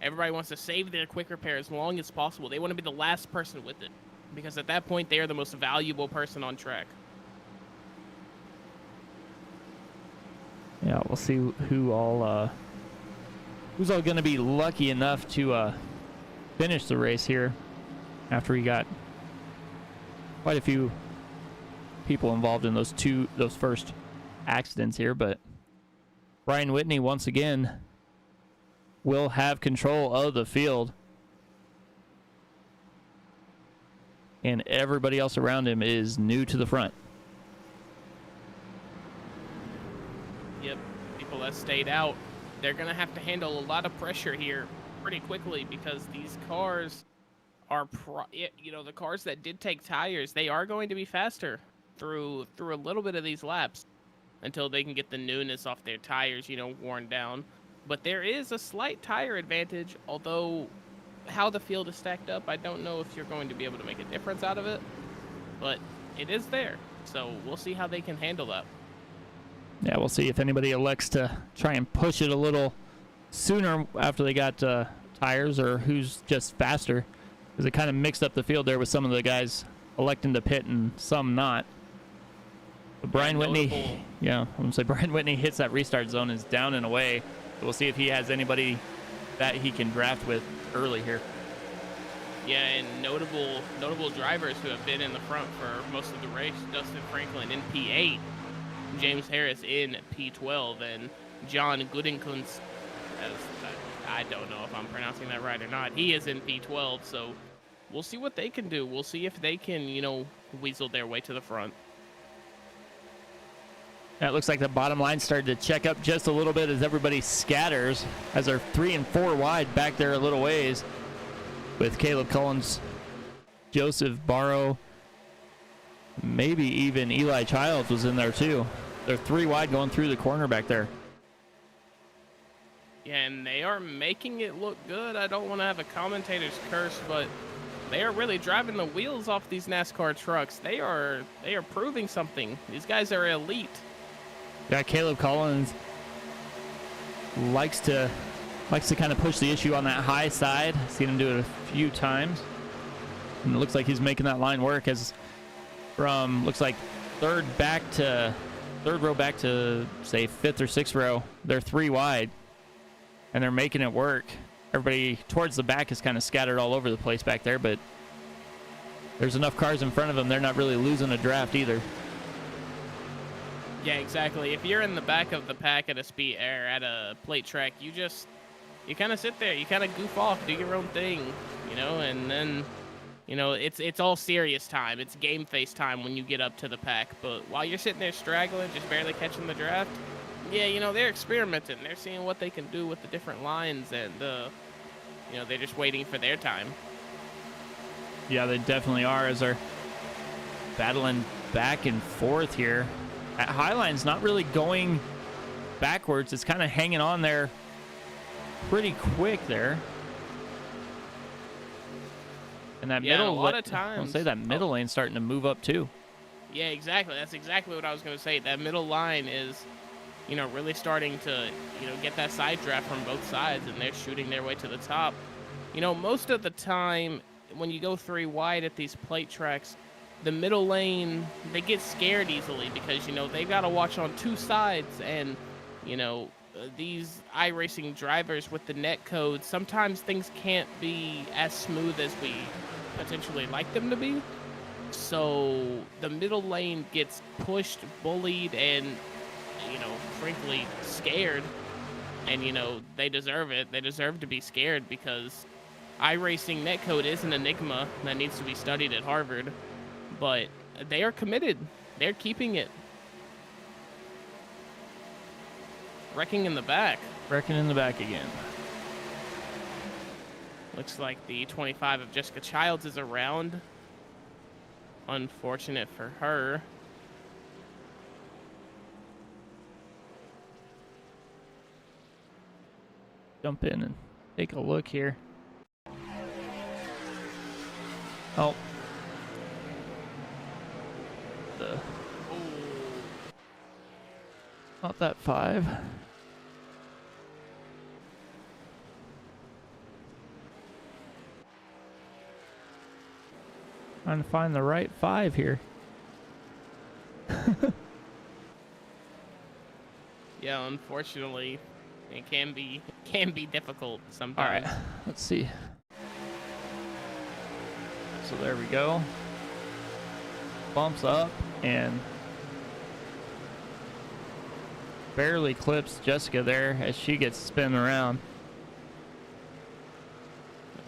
Everybody wants to save their quick repair as long as possible. They want to be the last person with it, because at that point they are the most valuable person on track. Yeah, we'll see who's all going to be lucky enough to finish the race here after we got quite a few people involved in those first accidents here. But Brian Whitney once again will have control of the field, and everybody else around him is new to the front. Yep, people that stayed out, they're going to have to handle a lot of pressure here pretty quickly, because these cars are, the cars that did take tires, they are going to be faster through a little bit of these laps until they can get the newness off their tires, worn down. But there is a slight tire advantage, although how the field is stacked up, I don't know if you're going to be able to make a difference out of it, but it is there. So we'll see how they can handle that. Yeah, we'll see if anybody elects to try and push it a little sooner after they got tires, or who's just faster, because it kind of mixed up the field there with some of the guys electing to pit and some not. But Brian Whitney, I'm going to say Brian Whitney hits that restart zone, is down and away. So we'll see if he has anybody that he can draft with early here. Yeah, and notable drivers who have been in the front for most of the race: Dustin Franklin in P8, James Harris in P12, and John Goodenkunst, I don't know if I'm pronouncing that right or not, he is in P12. So we'll see what they can do. We'll see if they can, weasel their way to the front. It looks like the bottom line started to check up just a little bit as everybody scatters, as they're 3 and 4 wide back there a little ways, with Caleb Collins, Joseph Barrow, maybe even Eli Childs was in there too. They're 3 wide going through the corner back there. Yeah, and they are making it look good. I don't want to have a commentator's curse, but they are really driving the wheels off these NASCAR trucks. They are proving something. These guys are elite. Yeah, Caleb Collins likes to kind of push the issue on that high side. Seen him do it a few times, and it looks like he's making that line work, as from looks like third row back to say 5th or 6th row, they're 3 wide, and they're making it work. Everybody towards the back is kind of scattered all over the place back there, but there's enough cars in front of them. They're not really losing a draft either. Yeah, exactly. If you're in the back of the pack at a plate track, you kind of sit there, you kind of goof off, do your own thing, and then, it's all serious time. It's game face time when you get up to the pack. But while you're sitting there straggling, just barely catching the draft, yeah, they're experimenting. They're seeing what they can do with the different lines, and, they're just waiting for their time. Yeah, they definitely are, as they're battling back and forth here. At Highline's not really going backwards. It's kind of hanging on there pretty quick there. And that middle, a lot of times, I'll say that middle lane's starting to move up too. Yeah, exactly. That's exactly what I was going to say. That middle line is, really starting to, get that side draft from both sides, and they're shooting their way to the top. Most of the time when you go 3 wide at these plate tracks, the middle lane, they get scared easily because, they've got to watch on 2 sides, and, these iRacing drivers with the net code, sometimes things can't be as smooth as we potentially like them to be. So the middle lane gets pushed, bullied, and, you know, frankly, scared. And, you know, they deserve it. They deserve to be scared because iRacing netcode is an enigma that needs to be studied at Harvard. But they are committed. They're keeping it. Wrecking in the back. Wrecking in the back again. Looks like the 25 of Jessica Childs is around. Unfortunate for her. Jump in and take a look here. Oh. Not that 5. Trying to find the right 5 here. Yeah, unfortunately, it can be difficult All sometimes. right, let's see. So there we go. Bumps up and barely clips Jessica there as she gets spun around.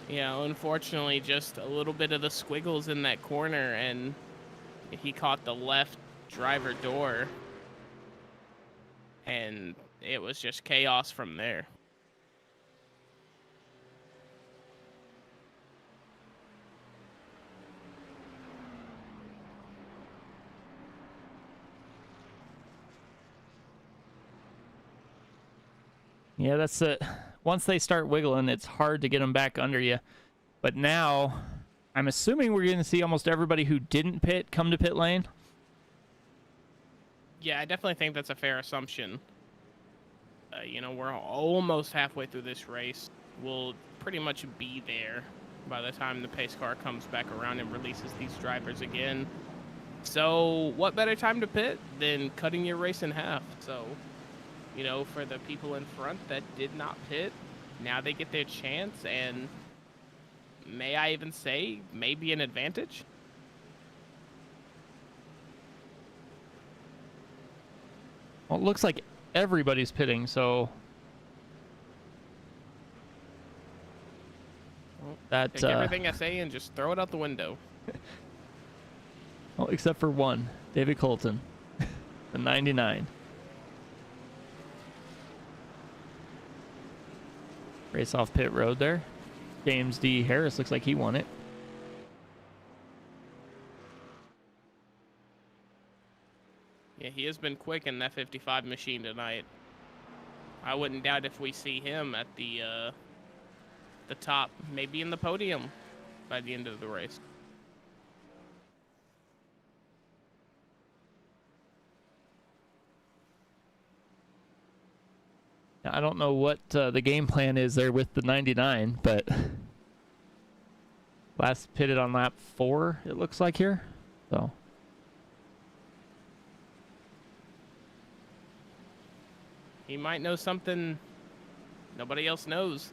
Yeah, unfortunately, just a little bit of the squiggles in that corner, and he caught the left driver door, and it was just chaos from there. Yeah, that's it. Once they start wiggling, it's hard to get them back under you. But now, I'm assuming we're going to see almost everybody who didn't pit come to pit lane. Yeah, I definitely think that's a fair assumption. You know, we're almost halfway through this race. We'll pretty much be there by the time the pace car comes back around and releases these drivers again. So what better time to pit than cutting your race in half? So, you know, for the people in front that did not pit, now they get their chance, and may I even say, maybe an advantage? Well, it looks like everybody's pitting, so that Take everything I say and just throw it out the window. well, except for one, David Colton, the 99. Race off pit road there. James D. Harris looks like he won it. Yeah, he has been quick in that 55 machine tonight. I wouldn't doubt if we see him at the top, maybe in the podium by the end of the race. I don't know what the game plan is there with the 99, but last pitted on lap 4, it looks like here. So He might know something nobody else knows.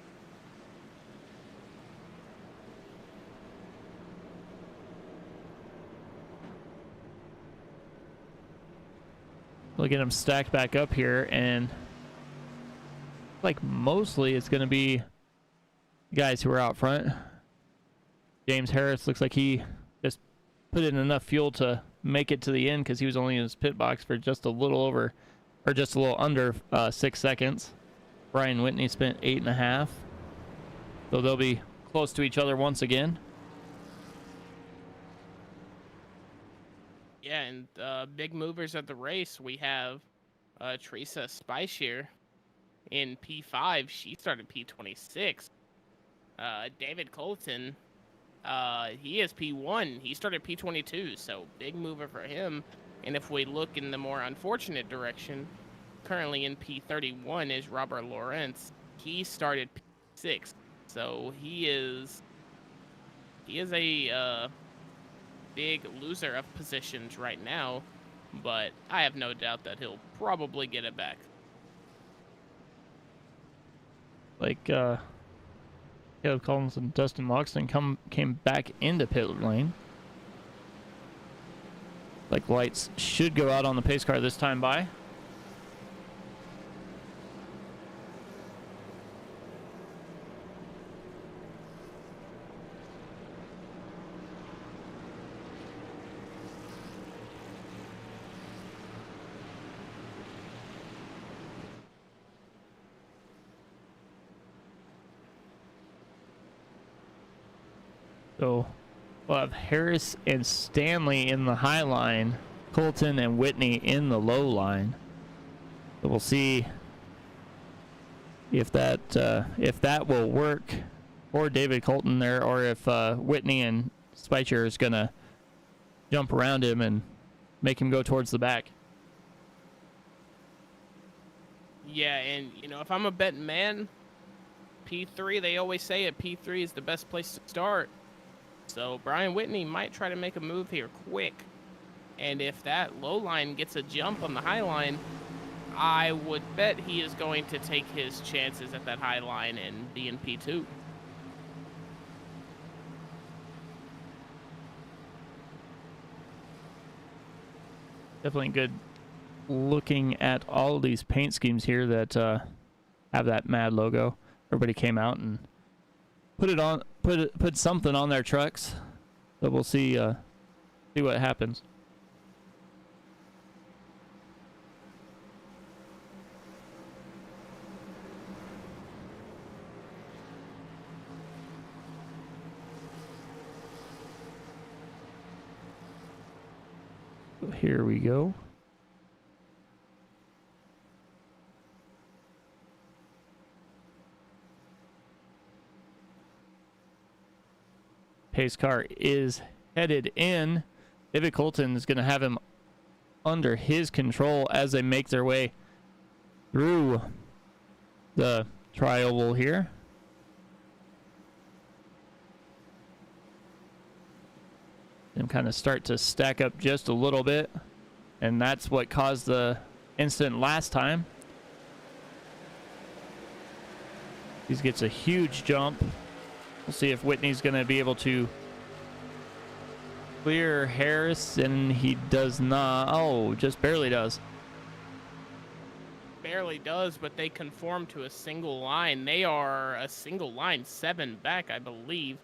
look at him stacked back up here, and like mostly it's going to be guys who are out front. James Harris looks like he just put in enough fuel to make it to the end because he was only in his pit box for just a little over, or just a little under 6 seconds. Brian Whitney spent 8.5. So they'll be close to each other once again. Yeah, and big movers at the race, we have Teresa Spicer in P5. She started P26. David Colton, he is P1. He started P22, so big mover for him. And if we look in the more unfortunate direction, currently in P31 is Robert Lawrence. He started P6, so he is a big loser of positions right now, but I have no doubt that he'll probably get it back. Like Caleb Collins and Dustin Loxton came back into pit lane. Like lights should go out on the pace car this time by. So we'll have Harris and Stanley in the high line, Colton and Whitney in the low line. So we'll see if that will work for David Colton there, or if Whitney and Speicher is gonna jump around him and make him go towards the back. Yeah, and you know, if I'm a betting man, P3, they always say it, P3 is the best place to start. So Brian Whitney might try to make a move here quick. And if that low line gets a jump on the high line, I would bet he is going to take his chances at that high line and be in P2. Definitely good looking at all of these paint schemes here that have that MADD logo. Everybody came out and put something on their trucks. So we'll see what happens. So here we go. Pace car is headed in. David Colton is going to have him under his control as they make their way through the tri-oval here. And kind of start to stack up just a little bit. And that's what caused the incident last time. He gets a huge jump. We'll see if Whitney's going to be able to clear Harris, and he does not. Oh, just barely does. Barely does, but they conform to a single line. They are a single line 7 back, I believe.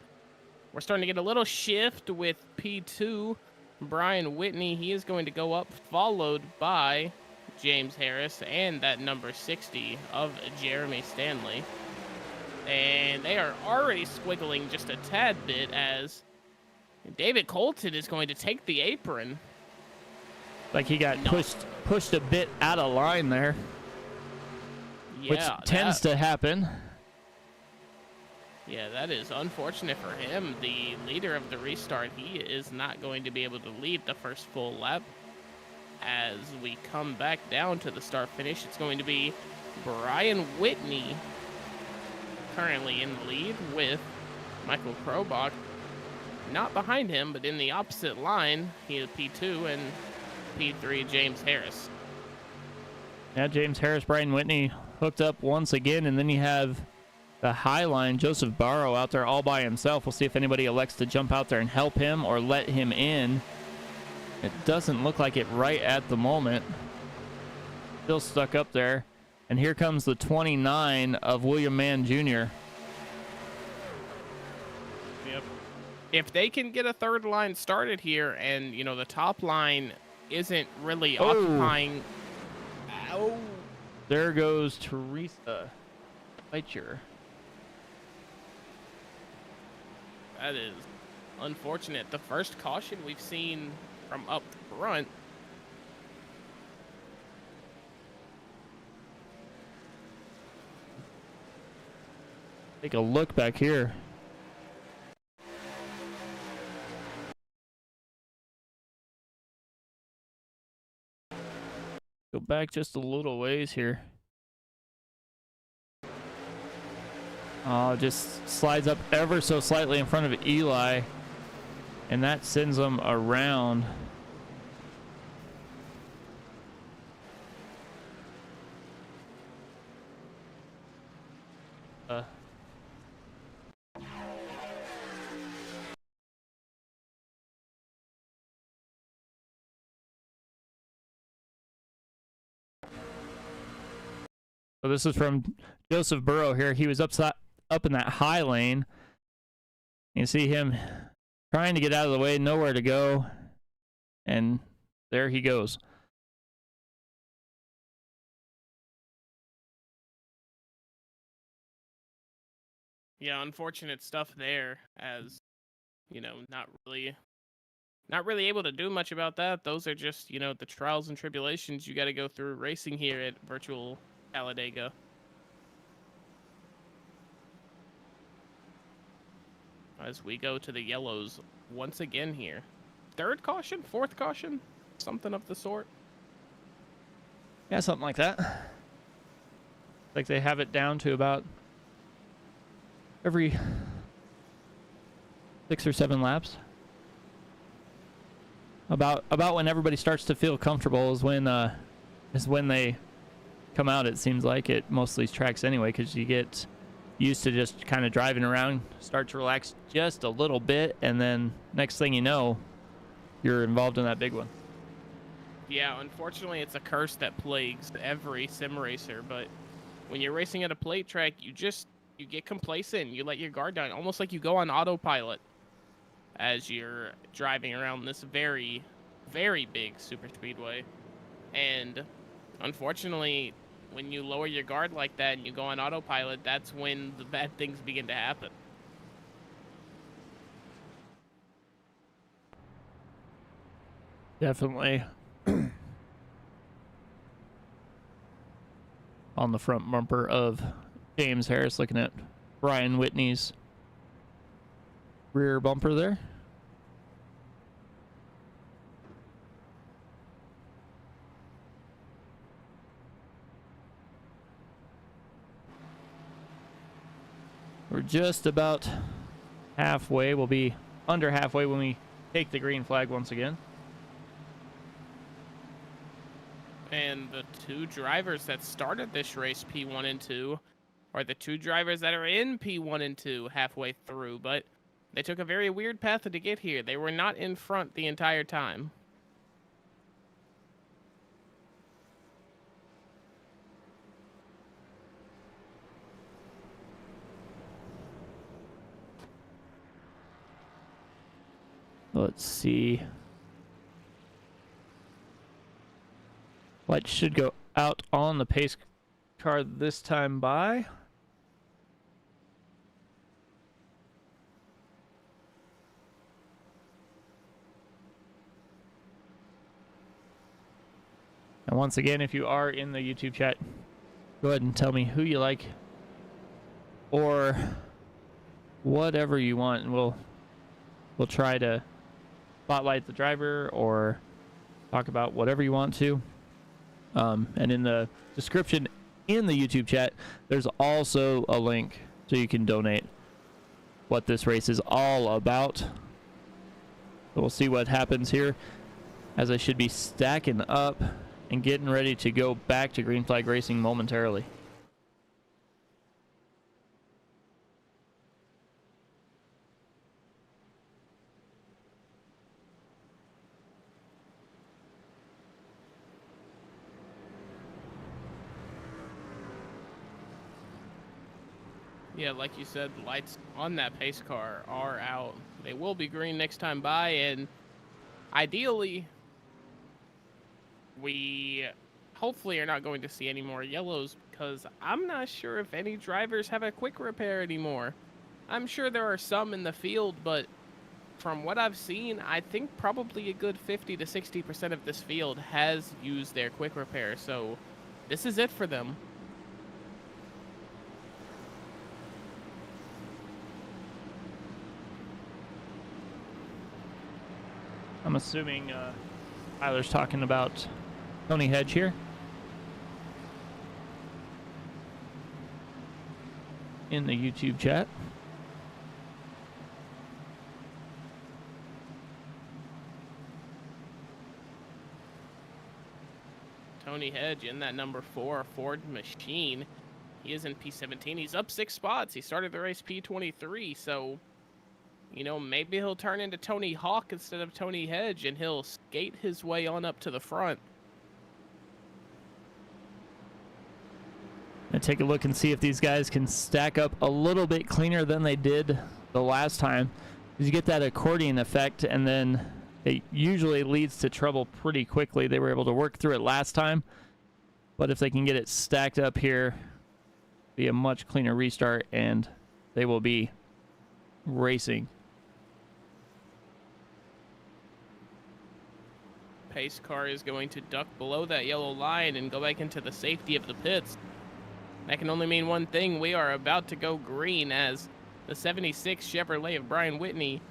We're starting to get a little shift with P2. Brian Whitney, he is going to go up, followed by James Harris and that number 60 of Jeremy Stanley. And they are already squiggling just a tad bit as David Colton is going to take the apron. Like he got pushed a bit out of line there. Yeah, which tends to happen. Yeah, that is unfortunate for him. The leader of the restart, he is not going to be able to lead the first full lap. As we come back down to the start finish, it's going to be Brian Whitney currently in the lead with Michael Krobach not behind him, but in the opposite line. He is P2 and P3 James Harris. Yeah, James Harris, Brian Whitney hooked up once again, and then you have the high line, Joseph Barrow out there all by himself. We'll see if anybody elects to jump out there and help him or let him in. It doesn't look like it right at the moment. Still stuck up there. And here comes the 29 of William Mann Jr. Yep. If they can get a third line started here, and you know the top line isn't really occupying. Oh, there goes Teresa Fletcher. That is unfortunate. The first caution we've seen from up front. Take a look back here. Go back just a little ways here. Oh, just slides up ever so slightly in front of Eli. And that sends them around. So this is from Joseph Burrow here. He was up in that high lane. You see him trying to get out of the way, nowhere to go. And there he goes. Yeah, unfortunate stuff there, as you know, not really able to do much about that. Those are just, you know, the trials and tribulations you got to go through racing here at virtual Talladega. As we go to the yellows once again here. Third caution, fourth caution, something of the sort. Yeah, something like that. Like they have it down to about every 6 or 7 laps. About when everybody starts to feel comfortable is when they come out. It seems like at most of these tracks anyway, because you get used to just kind of driving around, start to relax just a little bit, and then next thing you know, you're involved in that big one. Yeah, unfortunately, it's a curse that plagues every sim racer. But when you're racing at a plate track, you get complacent. You let your guard down, almost like you go on autopilot as you're driving around this very, very big super speedway. And unfortunately, when you lower your guard like that and you go on autopilot, that's when the bad things begin to happen. Definitely. On the front bumper of James Harris, looking at Brian Whitney's rear bumper there. We're just about halfway. We'll be under halfway when we take the green flag once again. And the two drivers that started this race, P1 and 2, are the two drivers that are in P1 and 2 halfway through, but they took a very weird path to get here. They were not in front the entire time. Let's see. Light should go out on the pace car this time by. And once again, if you are in the YouTube chat, go ahead and tell me who you like or whatever you want, and we'll try to spotlight the driver or talk about whatever you want to. And in the description in the YouTube chat, there's also a link so you can donate what this race is all about. So we'll see what happens here, as I should be stacking up and getting ready to go back to green flag racing momentarily. Yeah, like you said, lights on that pace car are out. They will be green next time by, and ideally, we hopefully are not going to see any more yellows, because I'm not sure if any drivers have a quick repair anymore. I'm sure there are some in the field, but from what I've seen, I think probably a good 50 to 60% of this field has used their quick repair, so this is it for them. I'm assuming Tyler's talking about Tony Hedge here. In the YouTube chat. Tony Hedge in that number 4 Ford machine. He is in P17. He's up 6 spots. He started the race P23, so you know, maybe he'll turn into Tony Hawk instead of Tony Hedge, and he'll skate his way on up to the front. And take a look and see if these guys can stack up a little bit cleaner than they did the last time. You get that accordion effect, and then it usually leads to trouble pretty quickly. They were able to work through it last time, but if they can get it stacked up here, be a much cleaner restart, and they will be racing. Pace car is going to duck below that yellow line and go back into the safety of the pits. That can only mean one thing. We are about to go green as the 76 Chevrolet of Brian Whitney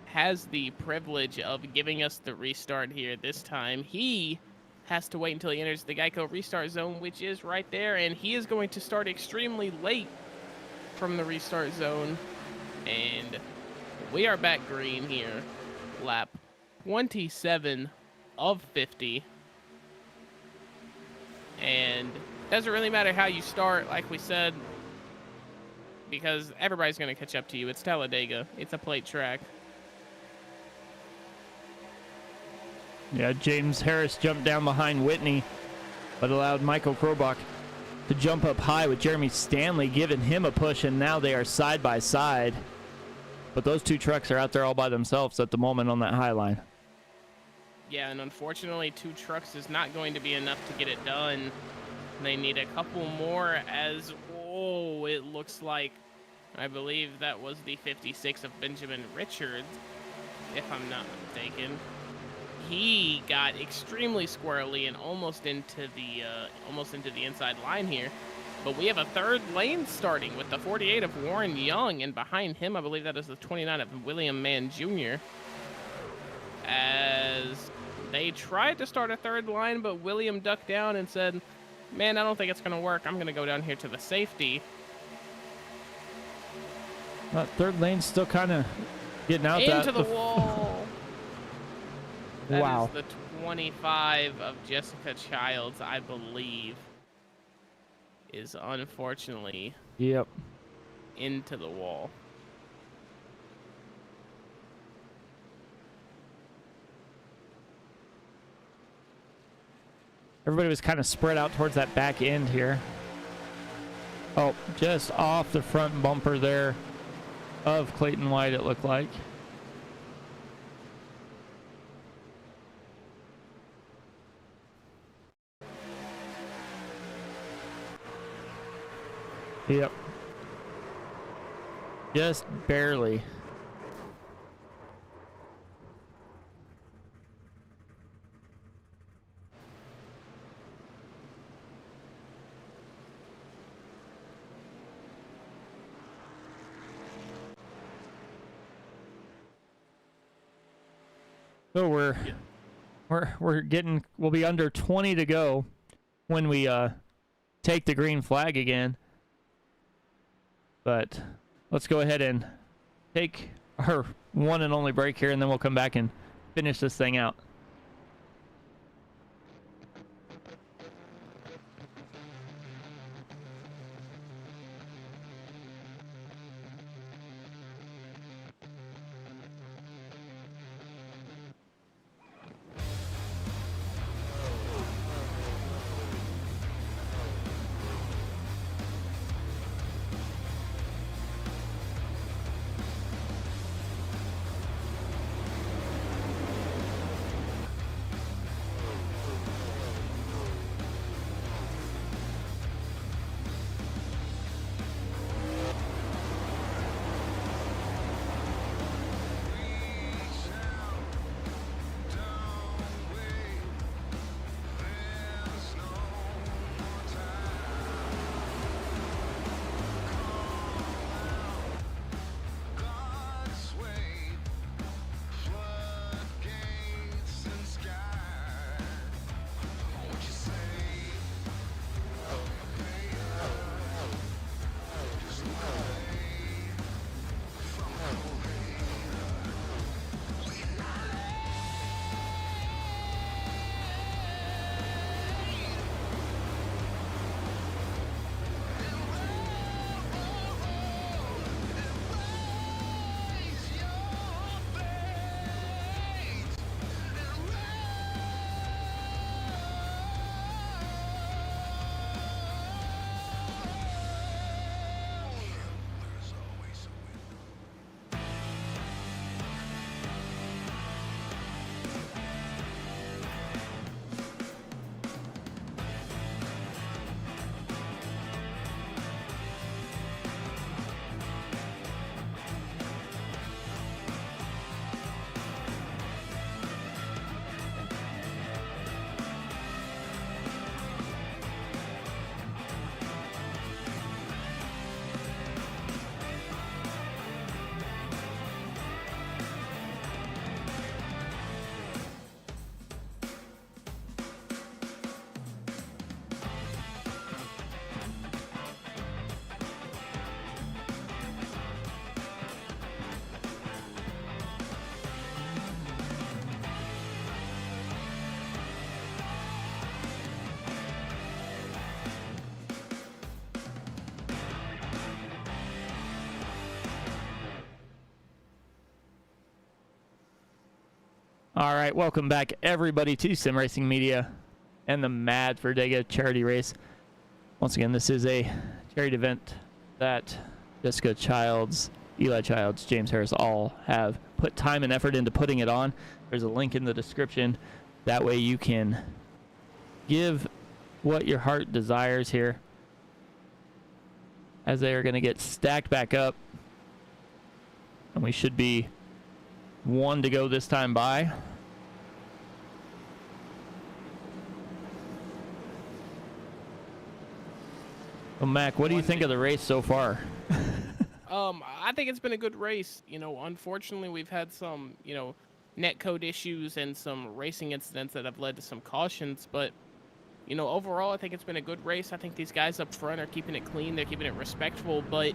has the privilege of giving us the restart here this time. He has to wait until he enters the Geico restart zone, which is right there, and he is going to start extremely late from the restart zone. And we are back green here. Lap 27 of 50. And doesn't really matter how you start, like we said, because everybody's going to catch up to you. It's Talladega. It's a plate track. Yeah, James Harris jumped down behind Whitney, but allowed Michael Krobach to jump up high with Jeremy Stanley giving him a push, and now they are side by side. But those two trucks are out there all by themselves at the moment on that high line. Yeah, and unfortunately, 2 trucks is not going to be enough to get it done. They need a couple more as, oh, it looks like, I believe that was the 56 of Benjamin Richards, if I'm not mistaken. He got extremely squirrely and almost into the inside line here. But we have a third lane starting with the 48 of Warren Young, and behind him, I believe that is the 29 of William Mann Jr. As they tried to start a third line, but William ducked down and said, man, I don't think it's going to work. I'm going to go down here to the safety. That third lane's still kind of getting out Into the wall. Wow. That is the 25 of Jessica Childs, I believe, is unfortunately into the wall. Everybody was kind of spread out towards that back end here. Oh, just off the front bumper there of Clayton White, it looked like. Yep. Just barely. So we'll be under 20 to go when we take the green flag again. But let's go ahead and take our one and only break here, and then we'll come back and finish this thing out. All right, welcome back everybody to Sim Racing Media and the MADD for DEGA charity race. Once again, this is a charity event that Jessica Childs, Eli Childs, James Harris all have put time and effort into putting it on. There's a link in the description. That way you can give what your heart desires here, as they are going to get stacked back up. And we should be one to go this time by. Well, Mac, what do you think of the race so far? I think it's been a good race. You know, unfortunately, we've had some, you know, netcode issues and some racing incidents that have led to some cautions. But, you know, overall, I think it's been a good race. I think these guys up front are keeping it clean. They're keeping it respectful. But,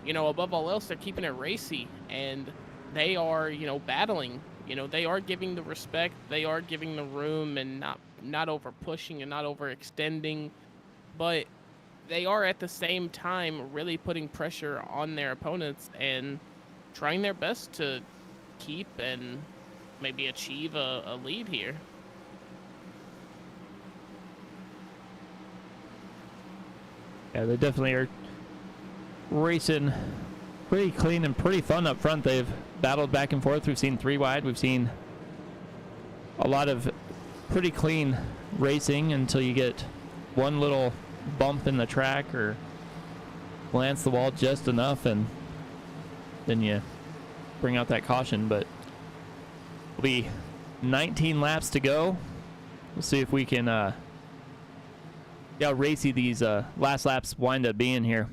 you know, above all else, they're keeping it racy. And they are, you know, battling. You know, they are giving the respect. They are giving the room and not over pushing and not overextending. But they are at the same time really putting pressure on their opponents and trying their best to keep and maybe achieve a lead here. Yeah, they definitely are racing pretty clean and pretty fun up front. They've battled back and forth. We've seen 3 wide. We've seen a lot of pretty clean racing until you get one little bump in the track or glance the wall just enough, and then you bring out that caution. But it'll be 19 laps to go. We'll see if we can see how racy these last laps wind up being here.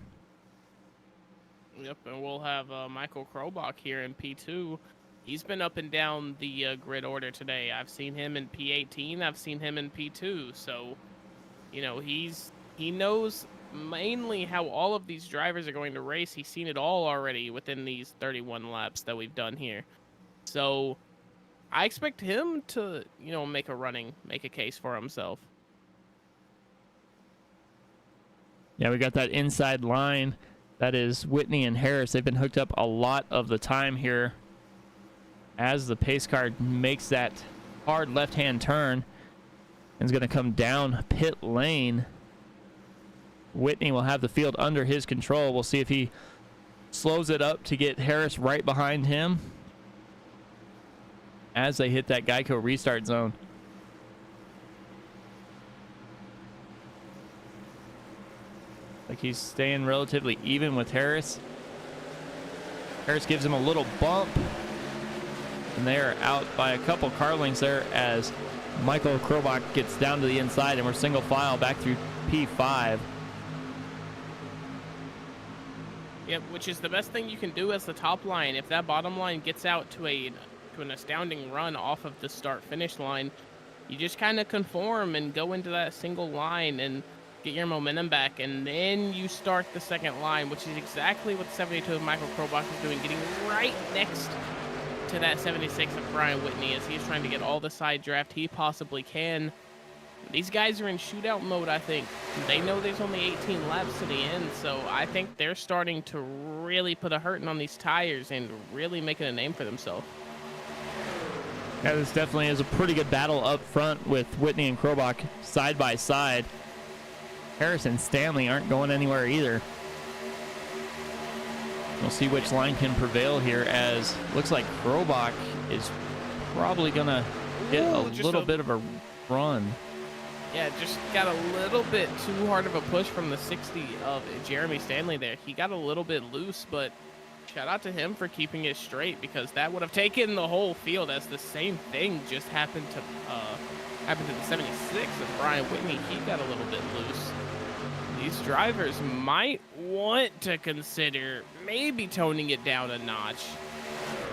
Yep, and we'll have Michael Krobach here in P2. He's been up and down the grid order today. I've seen him in P18. I've seen him in P2. So, you know, he knows mainly how all of these drivers are going to race. He's seen it all already within these 31 laps that we've done here. So I expect him to, you know, make a case for himself. Yeah, we got that inside line. That is Whitney and Harris. They've been hooked up a lot of the time here as the pace car makes that hard left-hand turn and is going to come down pit lane. Whitney will have the field under his control. We'll see if he slows it up to get Harris right behind him as they hit that Geico restart zone. Like he's staying relatively even with Harris. Harris gives him a little bump, and they are out by a couple car lengths there as Michael Krobach gets down to the inside, and we're single file back through P5. Yep, which is the best thing you can do as the top line. If that bottom line gets out to an astounding run off of the start-finish line, you just kind of conform and go into that single line and get your momentum back, and then you start the second line, which is exactly what the 72 of Michael Krobach is doing, getting right next to that 76 of Brian Whitney as he's trying to get all the side draft he possibly can. These guys are in shootout mode, I think. They know there's only 18 laps to the end, so I think they're starting to really put a hurting on these tires and really making a name for themselves. Yeah, this definitely is a pretty good battle up front with Whitney and Krobach side by side. Harris and Stanley aren't going anywhere either. We'll see which line can prevail here, as looks like Krobach is probably going to get a little bit of a run. Yeah, just got a little bit too hard of a push from the 60 of Jeremy Stanley there. He got a little bit loose, but shout out to him for keeping it straight, because that would have taken the whole field, as the same thing just happened to the 76 of Brian Whitney. He got a little bit loose. These drivers might want to consider maybe toning it down a notch.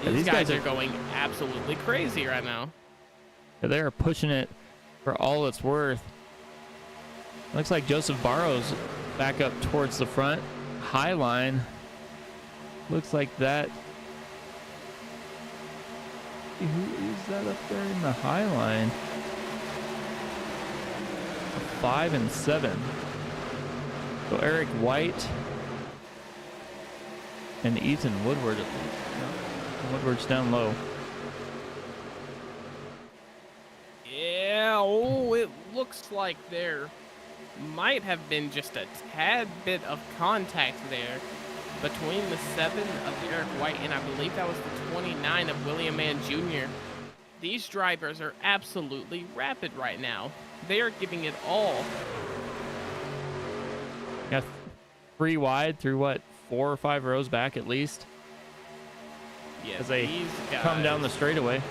These guys are going absolutely crazy right now. Yeah, they're pushing it for all it's worth. Looks like Joseph Barrows back up towards the front. High line. Looks like that. Who is that up there in the high line? 5 and 7. So Eric White and Ethan Woodward. Woodward's down low. looks like there might have been just a tad bit of contact there between the 7 of Eric White and I believe that was the 29 of William Mann Jr. These drivers are absolutely rapid right now. They are giving it all. Got 3 wide through what, 4 or 5 rows back at least, Yeah, as they these guys, come down the straightaway.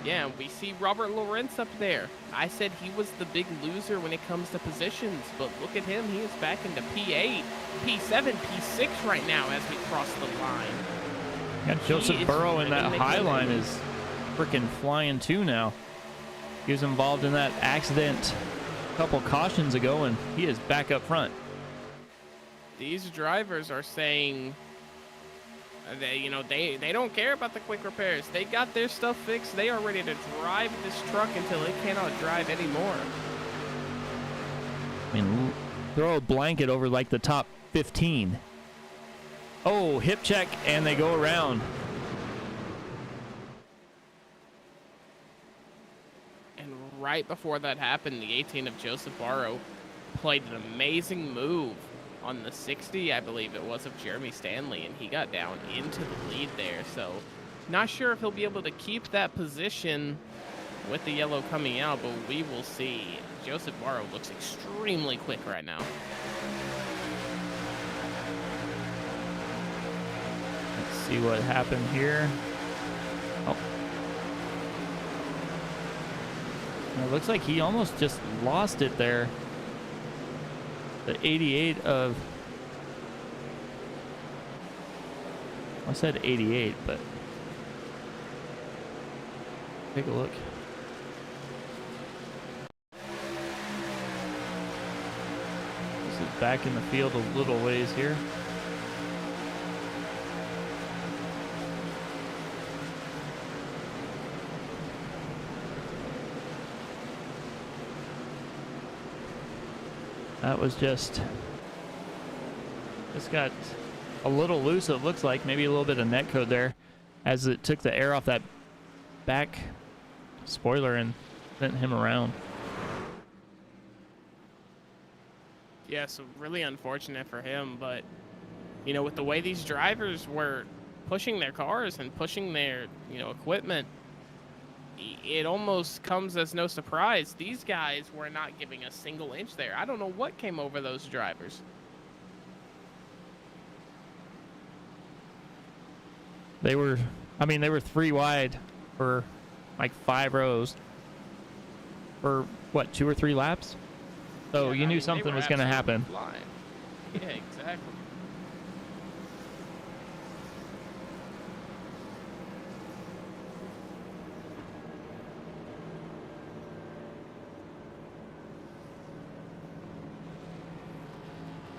Yeah, we see Robert Lorenz up there. I said he was the big loser when it comes to positions, but look at him. He is back into P8, P7, P6 right now as we cross the line. Yeah, Joseph is Burrow in that really high making line it. is freaking flying too now. He was involved in that accident a couple cautions ago, and he is back up front. These drivers are saying they don't care about the quick repairs. They got their stuff fixed. They are ready to drive this truck until it cannot drive anymore. I mean, throw a blanket over like the top 15. Oh, hip check, and they go around. And right before that happened, the 18 of Joseph Barrow played an amazing move on the 60, I believe it was, of Jeremy Stanley, and he got down into the lead there. So not sure if he'll be able to keep that position with the yellow coming out, but we will see. Joseph Barrow looks extremely quick right now. Let's see what happened here. Oh. It looks like he almost just lost it there. The 88 of... I said 88, but... Take a look. This is back in the field a little ways here. That was just got a little loose, it looks like. Maybe a little bit of net code there as it took the air off that back spoiler and sent him around. Yeah, so really unfortunate for him, but, you know, with the way these drivers were pushing their cars and pushing their, equipment, it almost comes as no surprise. These guys were not giving a single inch there. I don't know what came over those drivers. They were 3 wide for like 5 rows for what, 2 or 3 laps? So you knew something was going to happen. Flying. Yeah, exactly.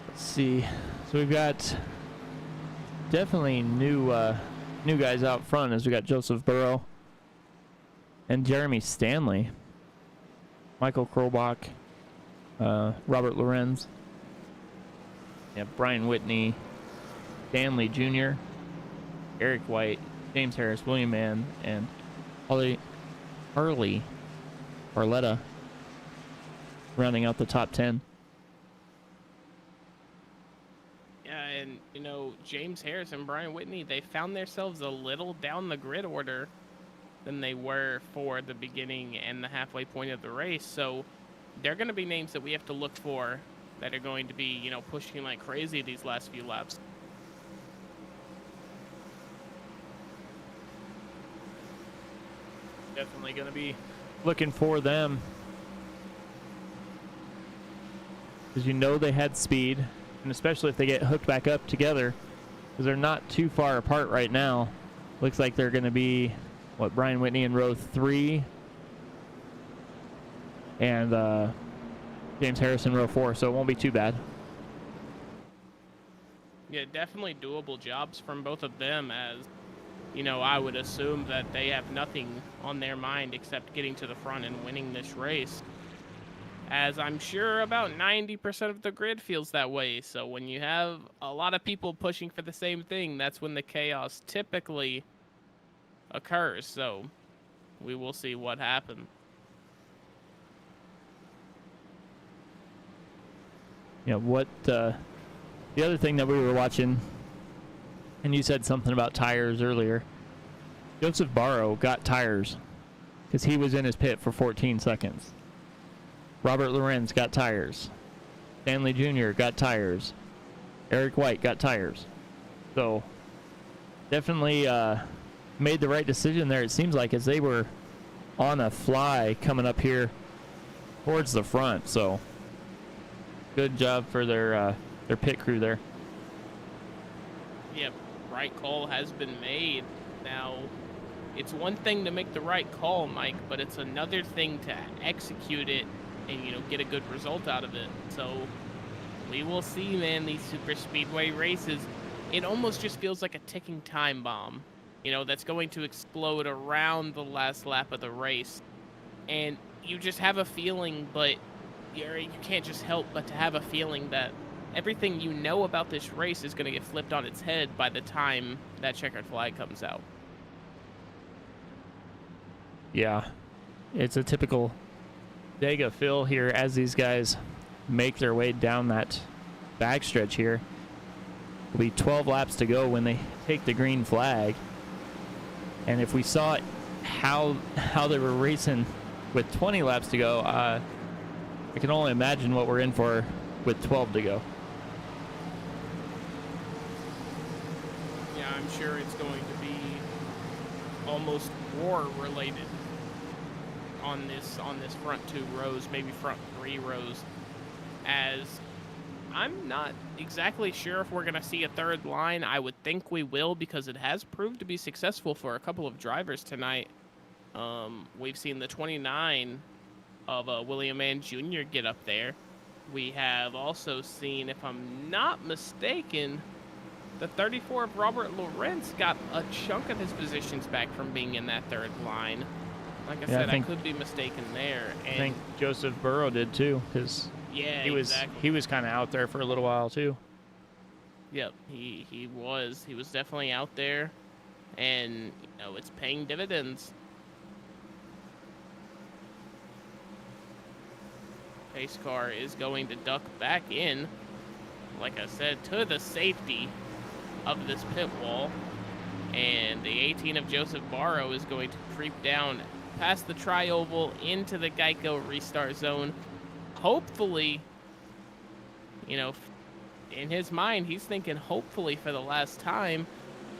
Let's see. So we've got definitely new guys out front, as we got Joseph Burrow and Jeremy Stanley, Michael Krobach, Robert Lorenz, Brian Whitney, Stanley Jr., Eric White, James Harris, William Mann, and Harley Barletta rounding out the top 10. Yeah, and, James Harris and Brian Whitney, they found themselves a little down the grid order than they were for the beginning and the halfway point of the race. So they're going to be names that we have to look for that are going to be, pushing like crazy these last few laps. Definitely going to be looking for them, because they had speed, and especially if they get hooked back up together, because they're not too far apart right now. Looks like they're going to be, Brian Whitney in row 3, and James Harris in row 4, so it won't be too bad. Yeah, definitely doable jobs from both of them, as, I would assume that they have nothing on their mind except getting to the front and winning this race. As I'm sure about 90% of the grid feels that way. So when you have a lot of people pushing for the same thing, that's when the chaos typically occurs. So we will see what happens. you know, what the other thing that we were watching, and you said something about tires earlier. Joseph Barrow got tires because he was in his pit for 14 seconds. Robert Lorenz got tires. Stanley Jr. got tires. Eric White got tires. So definitely made the right decision there, it seems like, as they were on a fly coming up here towards the front. So good job for their pit crew there. Yep, right call has been made. Now, it's one thing to make the right call, Mike, but it's another thing to execute it and, you know, get a good result out of it. So we will see, man, these super speedway races. It almost just feels like a ticking time bomb, you know, that's going to explode around the last lap of the race. And you just have a feeling, but you can't just help but to have a feeling that everything you know about this race is going to get flipped on its head by the time that checkered flag comes out. Yeah, it's a typical DEGA fill here as these guys make their way down that backstretch here. It'll be 12 laps to go when they take the green flag. And if we saw how they were racing with 20 laps to go, I can only imagine what we're in for with 12 to go. Yeah, I'm sure it's going to be almost war related on this front 2 rows, maybe front 3 rows, as I'm not exactly sure if we're going to see a third line. I would think we will, because it has proved to be successful for a couple of drivers tonight. We've seen the 29 of William Mann Jr. get up there. We have also seen, if I'm not mistaken, the 34 of Robert Lorenz got a chunk of his positions back from being in that third line. Like I said, I could be mistaken there. And I think Joseph Burrow did too, because yeah, he was kind of out there for a little while too. Yep, he was definitely out there, and you know, it's paying dividends. Pace car is going to duck back in, like I said, to the safety of this pit wall, and the 18 of Joseph Barrow is going to creep down past the tri-oval into the Geico restart zone. Hopefully, you know, in his mind, he's thinking hopefully for the last time,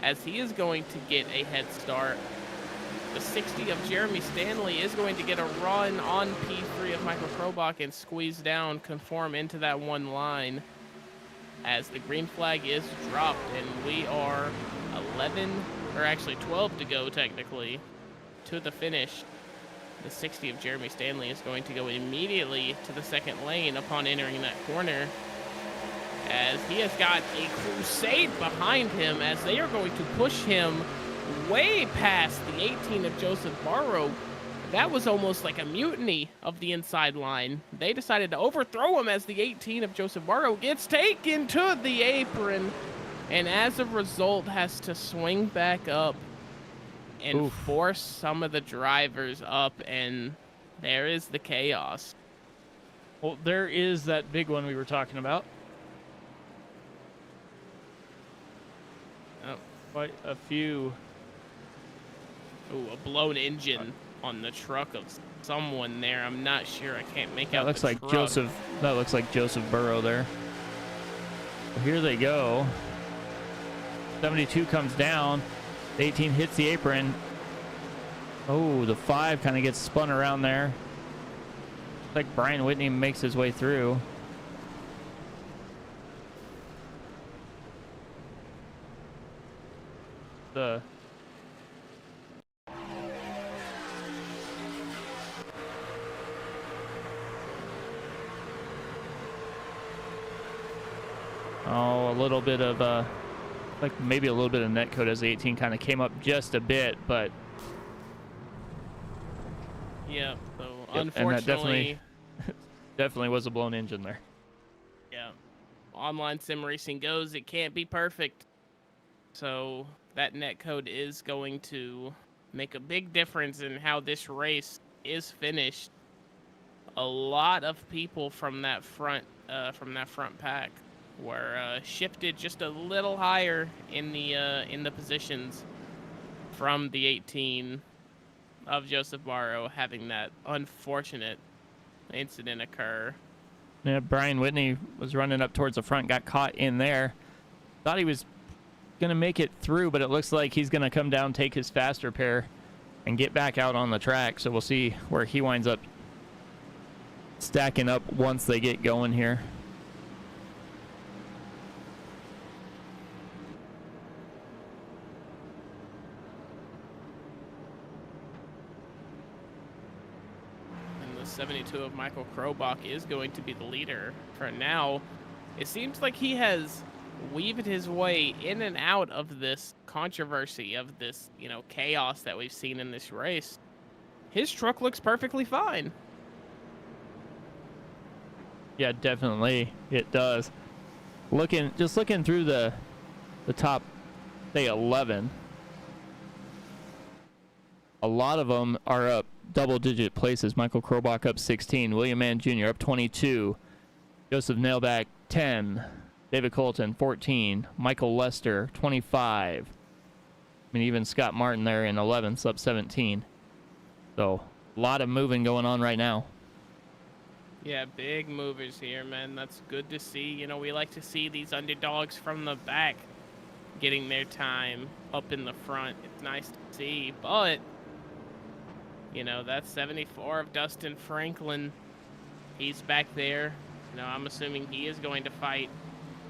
as he is going to get a head start. The 60 of Jeremy Stanley is going to get a run on P3 of Michael Krobach and squeeze down, conform into that one line, as the green flag is dropped, and we are 12 to go technically to the finish. The 60 of Jeremy Stanley is going to go immediately to the second lane upon entering that corner, as he has got a crusade behind him, as they are going to push him way past the 18 of Joseph Barrow. That was almost like a mutiny of the inside line. They decided to overthrow him, as the 18 of Joseph Barrow gets taken to the apron, and as a result has to swing back up and force some of the drivers up, and there is the chaos. Well, there is that big one we were talking about. Oh. Quite a few. Ooh, a blown engine on the truck of someone there. I'm not sure. I can't make out. Looks like truck. Joseph. That looks like Joseph Burrow there. Well, here they go. 72 comes down. The 18 hits the apron. Oh, the 5 kind of gets spun around there. Looks like Brian Whitney makes his way through. The a little bit of like maybe a little bit of net code as the 18 kind of came up just a bit, but yeah. So and that unfortunately, definitely was a blown engine there. yeah. Online sim racing goes. It can't be perfect. So that net code is going to make a big difference in how this race is finished. A lot of people from that front from that front pack were shifted just a little higher in the positions from the 18 of Joseph Barrow having that unfortunate incident occur. Yeah, Brian Whitney was running up towards the front, got caught in there. Thought he was going to make it through, but it looks like he's going to come down, take his fast repair, and get back out on the track. So we'll see where he winds up stacking up once they get going here. And the 72 of Michael Krobach is going to be the leader for now. It seems like he has weaved his way in and out of this controversy, of this, chaos that we've seen in this race. His truck looks perfectly fine. Yeah, definitely it does. Just looking through the top, say 11. A lot of them are up double-digit places. Michael Krobach up 16, William Mann Jr. up 22, Joseph Nailback 10, David Colton 14, Michael Lester 25. I mean, even Scott Martin there in 11th, up 17. So a lot of moving going on right now. Yeah, big movers here, man. That's good to see. We like to see these underdogs from the back getting their time up in the front. It's nice to see, but that's 74 of Dustin Franklin. He's back there. I'm assuming he is going to fight.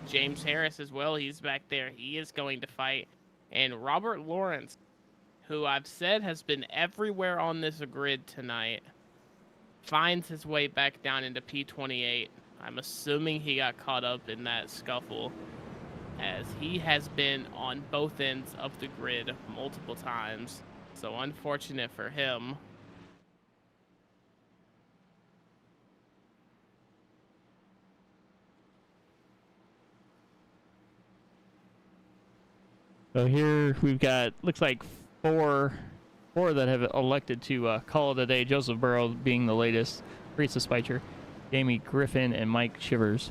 James Harris as well. He's back there. He is going to fight. And Robert Lawrence, who I've said has been everywhere on this grid tonight, finds his way back down into P28. I'm assuming he got caught up in that scuffle, as he has been on both ends of the grid multiple times. So unfortunate for him. So here we've got, looks like four that have elected to call it a day. Joseph Burrow being the latest, Teresa Speicher, Jamie Griffin, and Mike Shivers.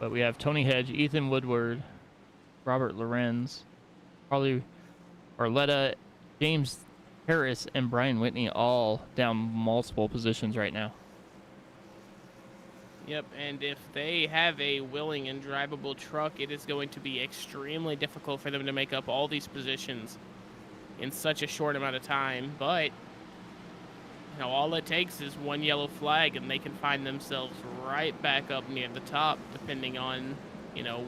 But we have Tony Hedge, Ethan Woodward, Robert Lorenz, Harley Arletta, James Harris, and Brian Whitney all down multiple positions right now. Yep, and if they have a willing and drivable truck, it is going to be extremely difficult for them to make up all these positions in such a short amount of time. But all it takes is one yellow flag, and they can find themselves right back up near the top, depending on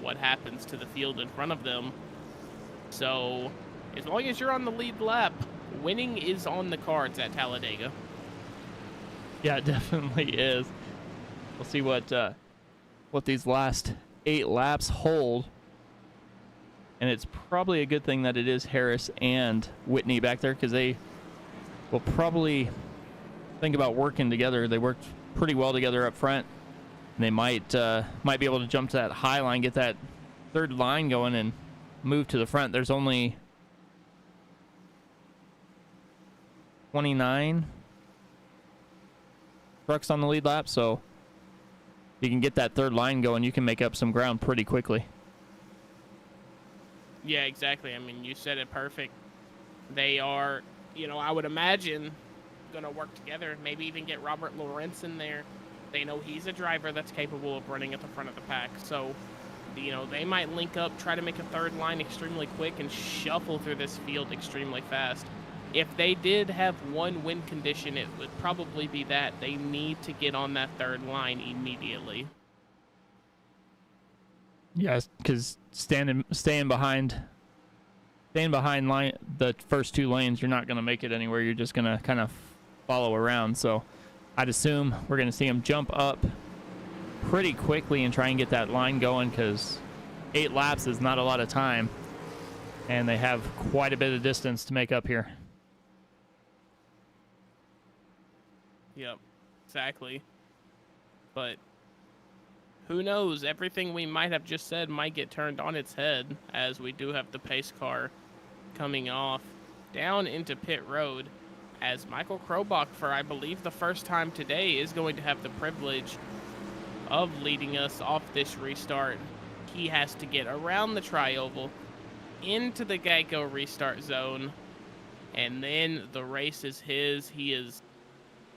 what happens to the field in front of them. So as long as you're on the lead lap, winning is on the cards at Talladega. Yeah, it definitely is. We'll see what these last 8 laps hold. And it's probably a good thing that it is Harris and Whitney back there, because they will probably think about working together. They worked pretty well together up front. And they might be able to jump to that high line, get that third line going, and move to the front. There's only 29 trucks on the lead lap, so you can get that third line going, you can make up some ground pretty quickly. Yeah, exactly. I mean, you said it perfect. They are, I would imagine, going to work together, maybe even get Robert Lawrence in there. They know he's a driver that's capable of running at the front of the pack. So, they might link up, try to make a third line extremely quick, and shuffle through this field extremely fast. If they did have one win condition, it would probably be that they need to get on that third line immediately. Yes, because staying behind line, the first 2 lanes, you're not going to make it anywhere. You're just going to kind of follow around. So I'd assume we're going to see them jump up pretty quickly and try and get that line going, because 8 laps is not a lot of time, and they have quite a bit of distance to make up here. Yep, exactly. But who knows? Everything we might have just said might get turned on its head, as we do have the pace car coming off down into pit road, as Michael Krobach, for I believe the first time today, is going to have the privilege of leading us off this restart. He has to get around the tri-oval into the Geico restart zone, and then the race is his. He is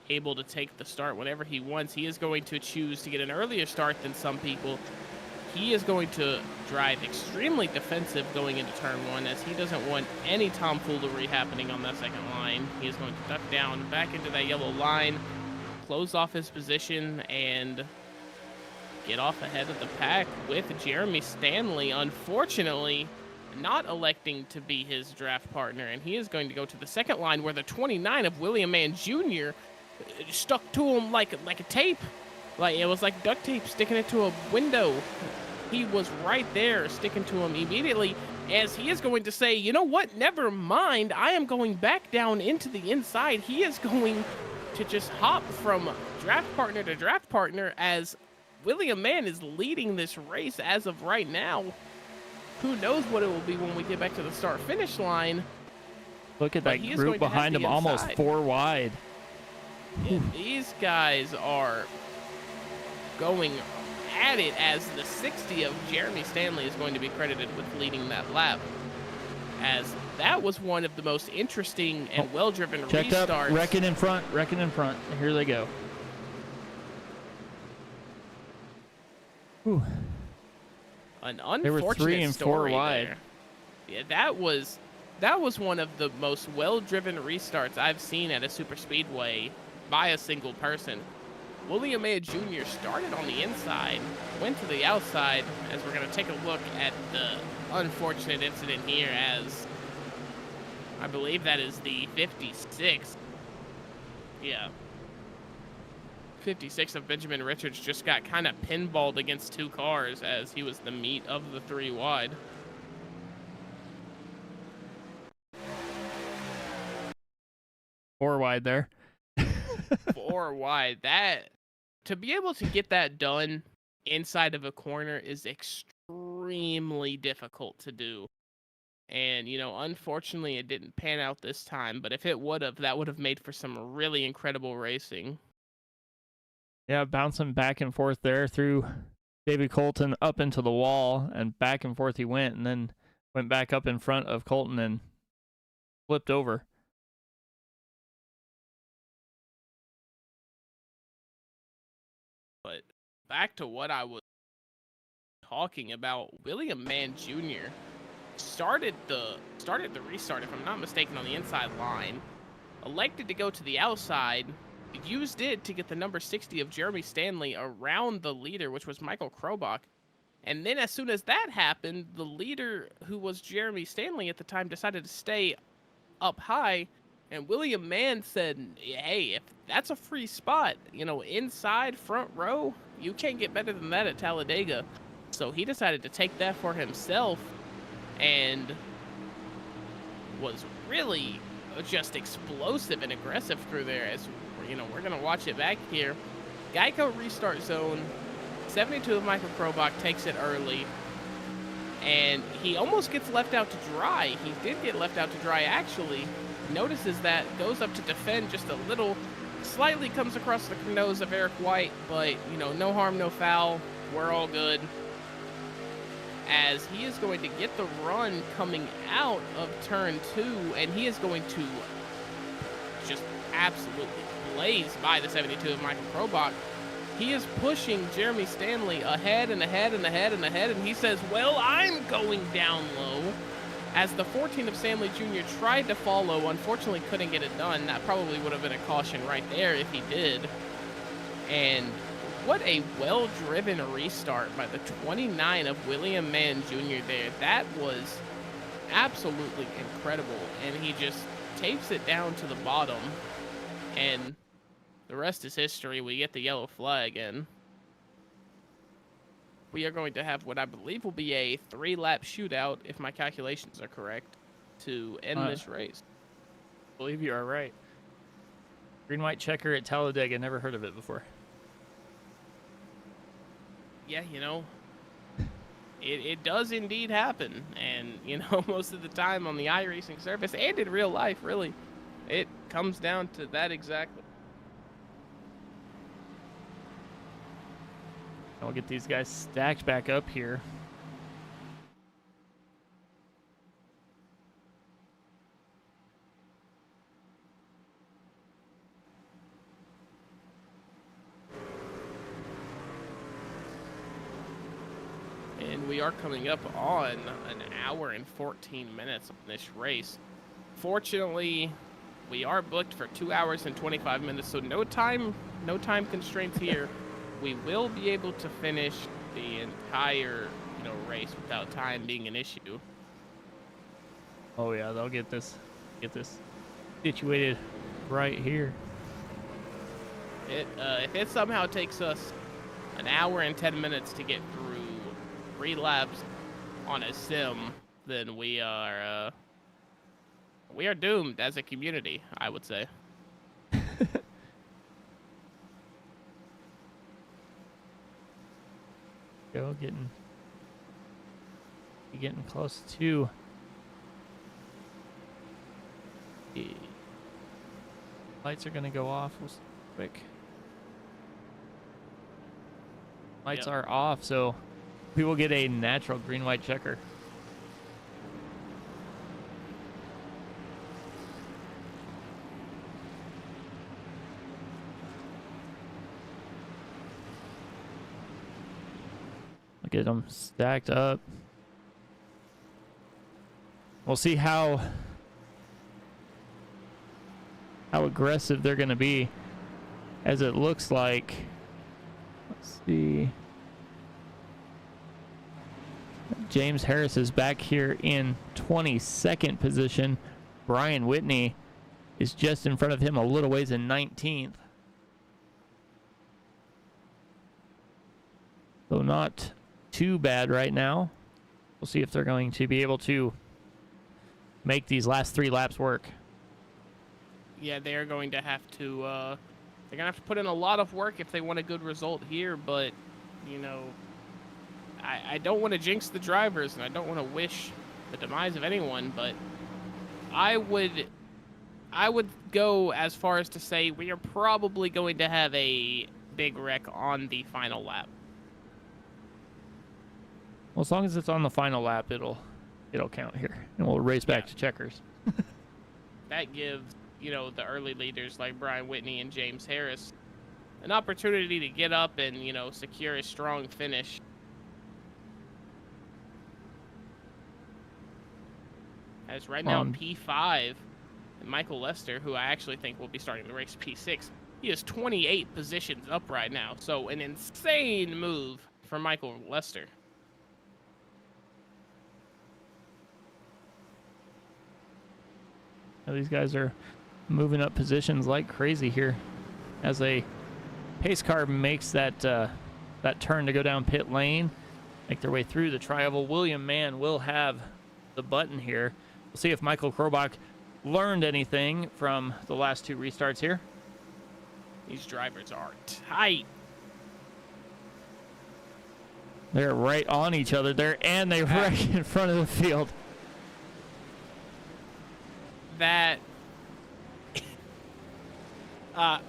able to take the start whenever he wants. He is going to choose to get an earlier start than some people. He is going to drive extremely defensive going into turn 1, as he doesn't want any tomfoolery happening on that second line. He is going to duck down back into that yellow line, close off his position, and get off ahead of the pack with Jeremy Stanley, unfortunately not electing to be his draft partner, and he is going to go to the second line, where the 29 of William Mann Jr. stuck to him like a tape. Like, it was like duct tape sticking it to a window. He was right there, sticking to him immediately, as he is going to say, you know what, never mind, I am going back down into the inside. He is going to just hop from draft partner to draft partner, as William Mann is leading this race as of right now. Who knows what it will be when we get back to the start-finish line. Look at that group behind him, almost 4 wide. These guys are going at it, as the 60 of Jeremy Stanley is going to be credited with leading that lap, as that was one of the most interesting and well-driven Checked restarts. Up, wrecking in front, Here they go. Whew. An unfortunate They were 3 and 4 wide. There. Yeah, that was one of the most well-driven restarts I've seen at a super speedway by a single person. William Mann Jr. started on the inside, went to the outside, as we're going to take a look at the unfortunate incident here, as I believe that is the 56. Yeah. 56 of Benjamin Richards just got kind of pinballed against 2 cars, as he was the meat of the 3 wide. Four wide there. 4 wide. That, to be able to get that done inside of a corner is extremely difficult to do. And, you know, unfortunately it didn't pan out this time, but if it would have, that would have made for some really incredible racing. Yeah, bouncing back and forth there through David Colton up into the wall, and back and forth he went, and then went back up in front of Colton and flipped over. But back to what I was talking about, William Mann Jr. started the restart, if I'm not mistaken, on the inside line, elected to go to the outside, used it to get the number 60 of Jeremy Stanley around the leader, which was Michael Krobach. And then as soon as that happened, the leader, who was Jeremy Stanley at the time, decided to stay up high, and William Mann said, hey, if that's a free spot, you know, inside front row, you can't get better than that at Talladega. So he decided to take that for himself, and was really just explosive and aggressive through there. As you know, we're going to watch it back here. Geico restart zone, 72 of Michael Krobach takes it early, and he almost gets left out to dry. He did get left out to dry, actually. Notices that, goes up to defend just a little, slightly comes across the nose of Eric White, but, you know, no harm, no foul. We're all good. As he is going to get the run coming out of turn 2, and he is going to just absolutely blaze by the 72 of Michael Krobach. He is pushing Jeremy Stanley ahead and ahead and ahead and ahead, and he says, well, I'm going down low. As the 14 of Stanley Jr. tried to follow, unfortunately couldn't get it done. That probably would have been a caution right there if he did. And what a well-driven restart by the 29 of William Mann Jr. there. That was absolutely incredible. And he just tapes it down to the bottom. And the rest is history. We get the yellow flag, and we are going to have what I believe will be a 3-lap shootout, if my calculations are correct, to end this race. I believe you are right. Green-white checker at Talladega. Never heard of it before. Yeah, you know, it does indeed happen. And, you know, most of the time on the iRacing surface, and in real life, really, it comes down to that exactly. I'll get these guys stacked back up here. And we are coming up on an hour and 14 minutes on this race. Fortunately, we are booked for 2 hours and 25 minutes, so no time constraints here. We will be able to finish the entire, race without time being an issue. Oh yeah, they'll get this situated right here. If it somehow takes us an hour and 10 minutes to get through 3 laps on a sim, then we are doomed as a community, I would say. Go getting close to the lights are gonna go off quick. Lights are off, so we will get a natural green-white checker. Get them stacked up. We'll see how aggressive they're going to be, as it looks like. Let's see. James Harris is back here in 22nd position. Brian Whitney is just in front of him a little ways in 19th. So not too bad right now. We'll see if they're going to be able to make these last 3 laps work. Yeah, they're going to have to put in a lot of work if they want a good result here, but I don't want to jinx the drivers and I don't want to wish the demise of anyone, but I would go as far as to say we are probably going to have a big wreck on the final lap. Well, as long as it's on the final lap, it'll count here, and we'll race back to checkers. That gives, the early leaders like Brian Whitney and James Harris an opportunity to get up and, secure a strong finish. As right now, P5, and Michael Lester, who I actually think will be starting the race P6, he is 28 positions up right now. So an insane move for Michael Lester. These guys are moving up positions like crazy here as a pace car makes that turn to go down pit lane, make their way through the tri-oval. William Mann will have the button here. We'll see if Michael Krobach learned anything from the last 2 restarts here. These drivers are tight. They're right on each other there, and they wreck in front of the field. That I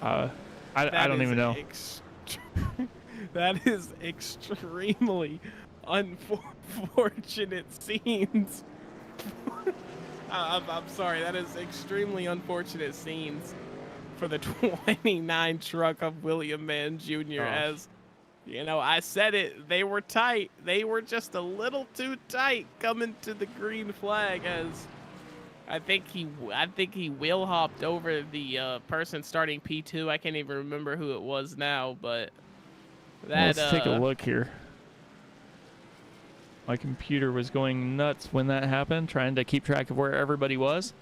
don't even know. That is extremely unfortunate scenes. I'm sorry. That is extremely unfortunate scenes for the 29 truck of William Mann Jr. As I said it, they were tight. They were just a little too tight coming to the green flag. As I think he wheel hopped over the person starting P2. I can't even remember who it was now, but that. Let's take a look here. My computer was going nuts when that happened, trying to keep track of where everybody was.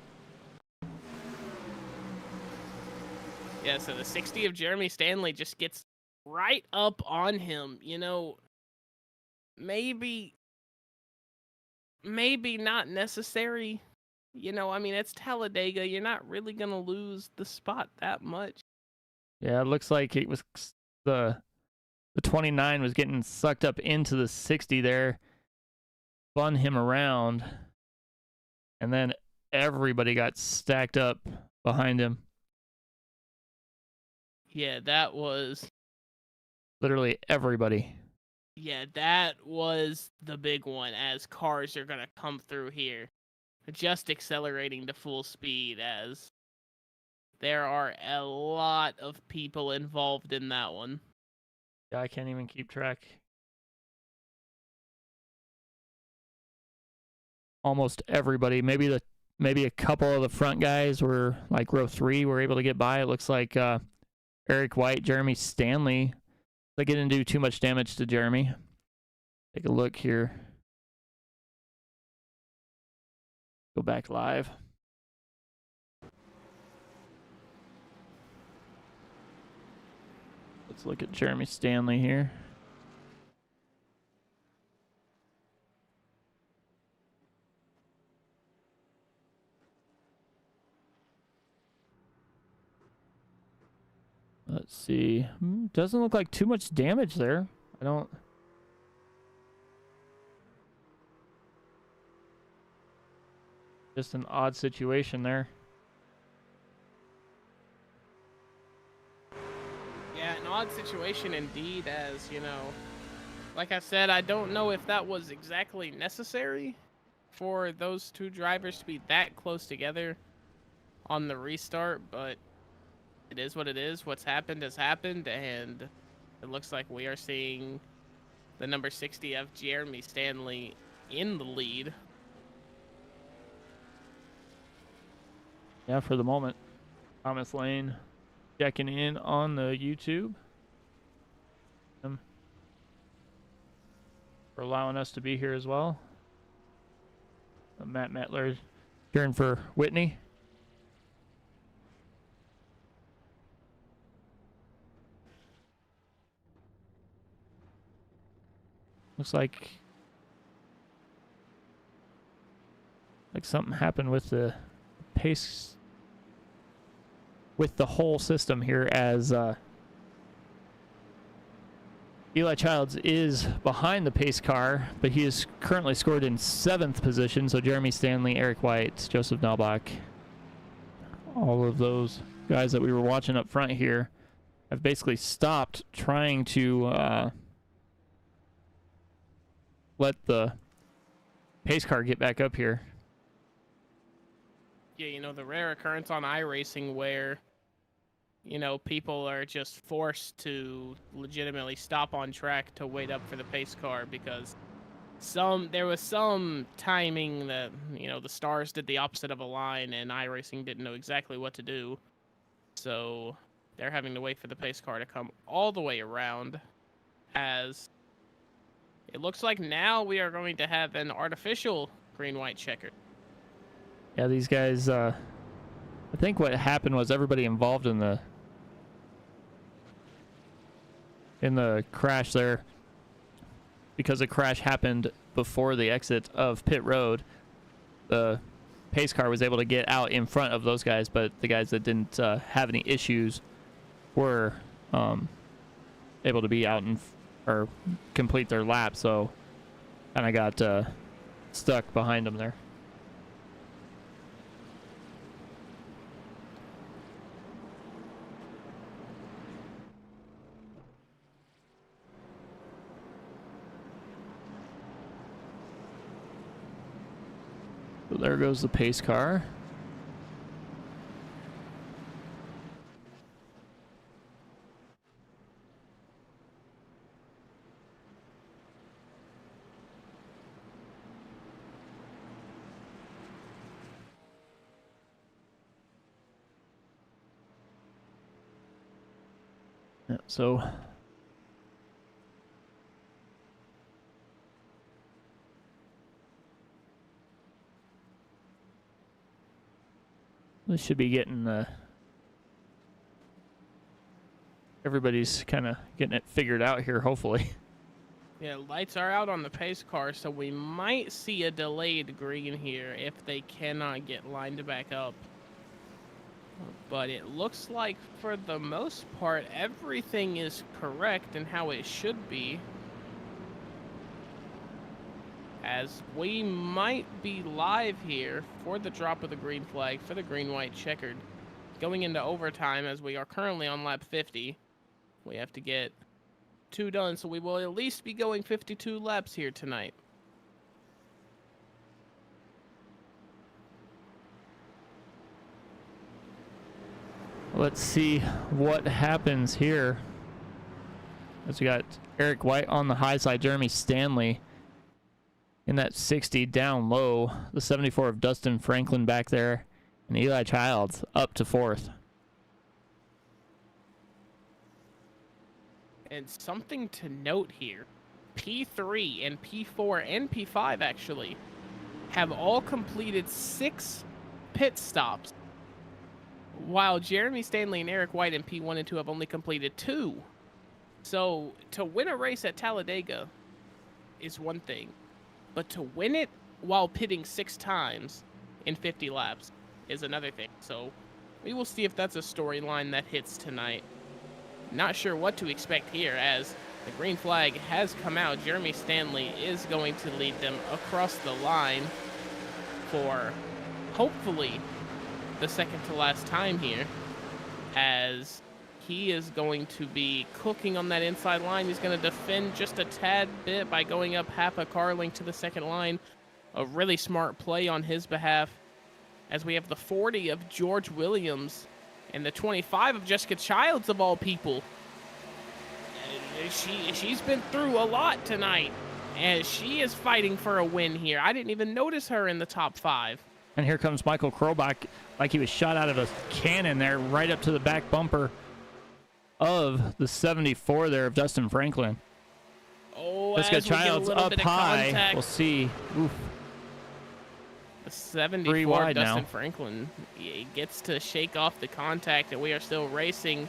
Yeah, so the 60 of Jeremy Stanley just gets right up on him. Maybe not necessary. It's Talladega. You're not really going to lose the spot that much. Yeah, it looks like it was the 29 was getting sucked up into the 60 there. Spun him around, and then everybody got stacked up behind him. Yeah, that was literally everybody. Yeah, that was the big one as cars are going to come through here. Just accelerating to full speed as there are a lot of people involved in that one. Yeah, I can't even keep track. Almost everybody, maybe a couple of the front guys were like row 3 were able to get by. It looks like Eric White, Jeremy Stanley. They didn't do too much damage to Jeremy. Take a look here. Go back live. Let's look at Jeremy Stanley here. Let's see. Doesn't look like too much damage there. I don't... Just an odd situation there. Yeah, an odd situation indeed, as, you know, like I said, I don't know if that was exactly necessary for those two drivers to be that close together on the restart, but it is what it is. What's happened has happened, and it looks like we are seeing the number 60 of Jeremy Stanley in the lead. Yeah, for the moment. Thomas Lane checking in on the YouTube. For allowing us to be here as well. Matt Metler cheering for Whitney. Looks like something happened with the pace, with the whole system here, as Eli Childs is behind the pace car, but he is currently scored in 7th position. So Jeremy Stanley, Eric White, Joseph Nelbach, all of those guys that we were watching up front here have basically stopped trying to let the pace car get back up here. Yeah, you know, the rare occurrence on iRacing where, you know, people are just forced to legitimately stop on track to wait up for the pace car because there was some timing that, you know, the stars did the opposite of a line and iRacing didn't know exactly what to do. So they're having to wait for the pace car to come all the way around, as it looks like now we are going to have an artificial green-white checker. Yeah, these guys, I think what happened was everybody involved in the crash there, because the crash happened before the exit of pit road, the pace car was able to get out in front of those guys, but the guys that didn't have any issues were able to be out or complete their lap, so kind of got stuck behind them there. So there goes the pace car. Yeah, so this should be getting everybody's kind of getting it figured out here, hopefully. Yeah, lights are out on the pace car, so we might see a delayed green here if they cannot get lined back up. But it looks like, for the most part, everything is correct in how it should be. As we might be live here for the drop of the green flag for the green-white checkered. Going into overtime, as we are currently on lap 50. We have to get 2 done, so we will at least be going 52 laps here tonight. Let's see what happens here. As we got Eric White on the high side, Jeremy Stanley in that 60 down low, the 74 of Dustin Franklin back there, and Eli Childs up to 4th. And something to note here, P3 and P4 and P5 actually have all completed 6 pit stops, while Jeremy Stanley and Eric White in P1 and 2 have only completed 2. So to win a race at Talladega is one thing, but to win it while pitting 6 times in 50 laps is another thing. So we will see if that's a storyline that hits tonight. Not sure what to expect here, as the green flag has come out. Jeremy Stanley is going to lead them across the line for hopefully the second to last time here, as he is going to be cooking on that inside line. He's going to defend just a tad bit by going up half a car length to the second line. A really smart play on his behalf, as we have the 40 of George Williams and the 25 of Jessica Childs, of all people. She's been through a lot tonight, and she is fighting for a win here. I didn't even notice her in the top 5. And here comes Michael Krobach, like he was shot out of a cannon there, right up to the back bumper of the 74 there of Dustin Franklin. Oh, Jessica Childs up high. Contact. We'll see. Oof. The 74 wide Dustin now. Franklin, he gets to shake off the contact, and we are still racing.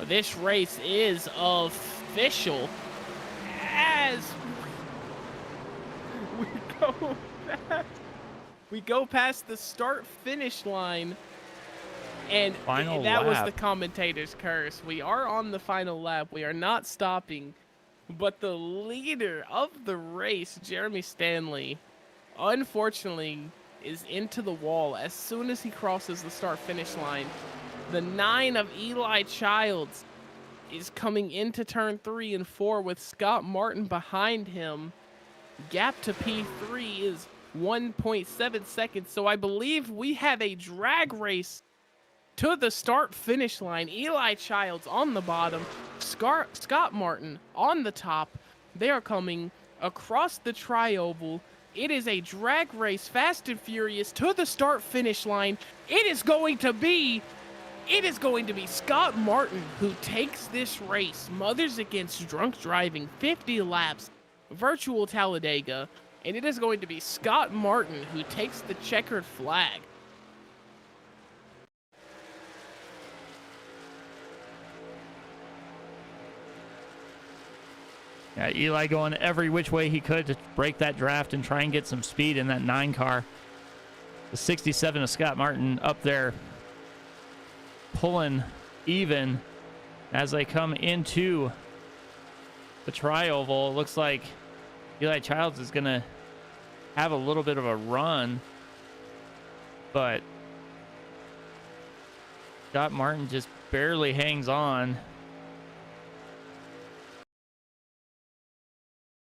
This race is official as we go past the start-finish line, and Final that was lap. the commentator's curse. We are on the final lap. We are not stopping, but the leader of the race, Jeremy Stanley, unfortunately is into the wall as soon as he crosses the start-finish line. The 9 of Eli Childs is coming into turn 3 and 4 with Scott Martin behind him. Gap to P3 is 1.7 seconds, so I believe we have a drag race to the start-finish line. Eli Childs on the bottom, Scott Martin on the top. They are coming across the tri-oval. It is a drag race, fast and furious, to the start-finish line. It is going to be Scott Martin who takes this race. Mothers Against Drunk Driving, 50 laps, virtual Talladega, and it is going to be Scott Martin who takes the checkered flag. Yeah, Eli going every which way he could to break that draft and try and get some speed in that 9 car. The 67 of Scott Martin up there pulling even as they come into the tri-oval. It looks like Eli Childs is going to have a little bit of a run, but Scott Martin just barely hangs on.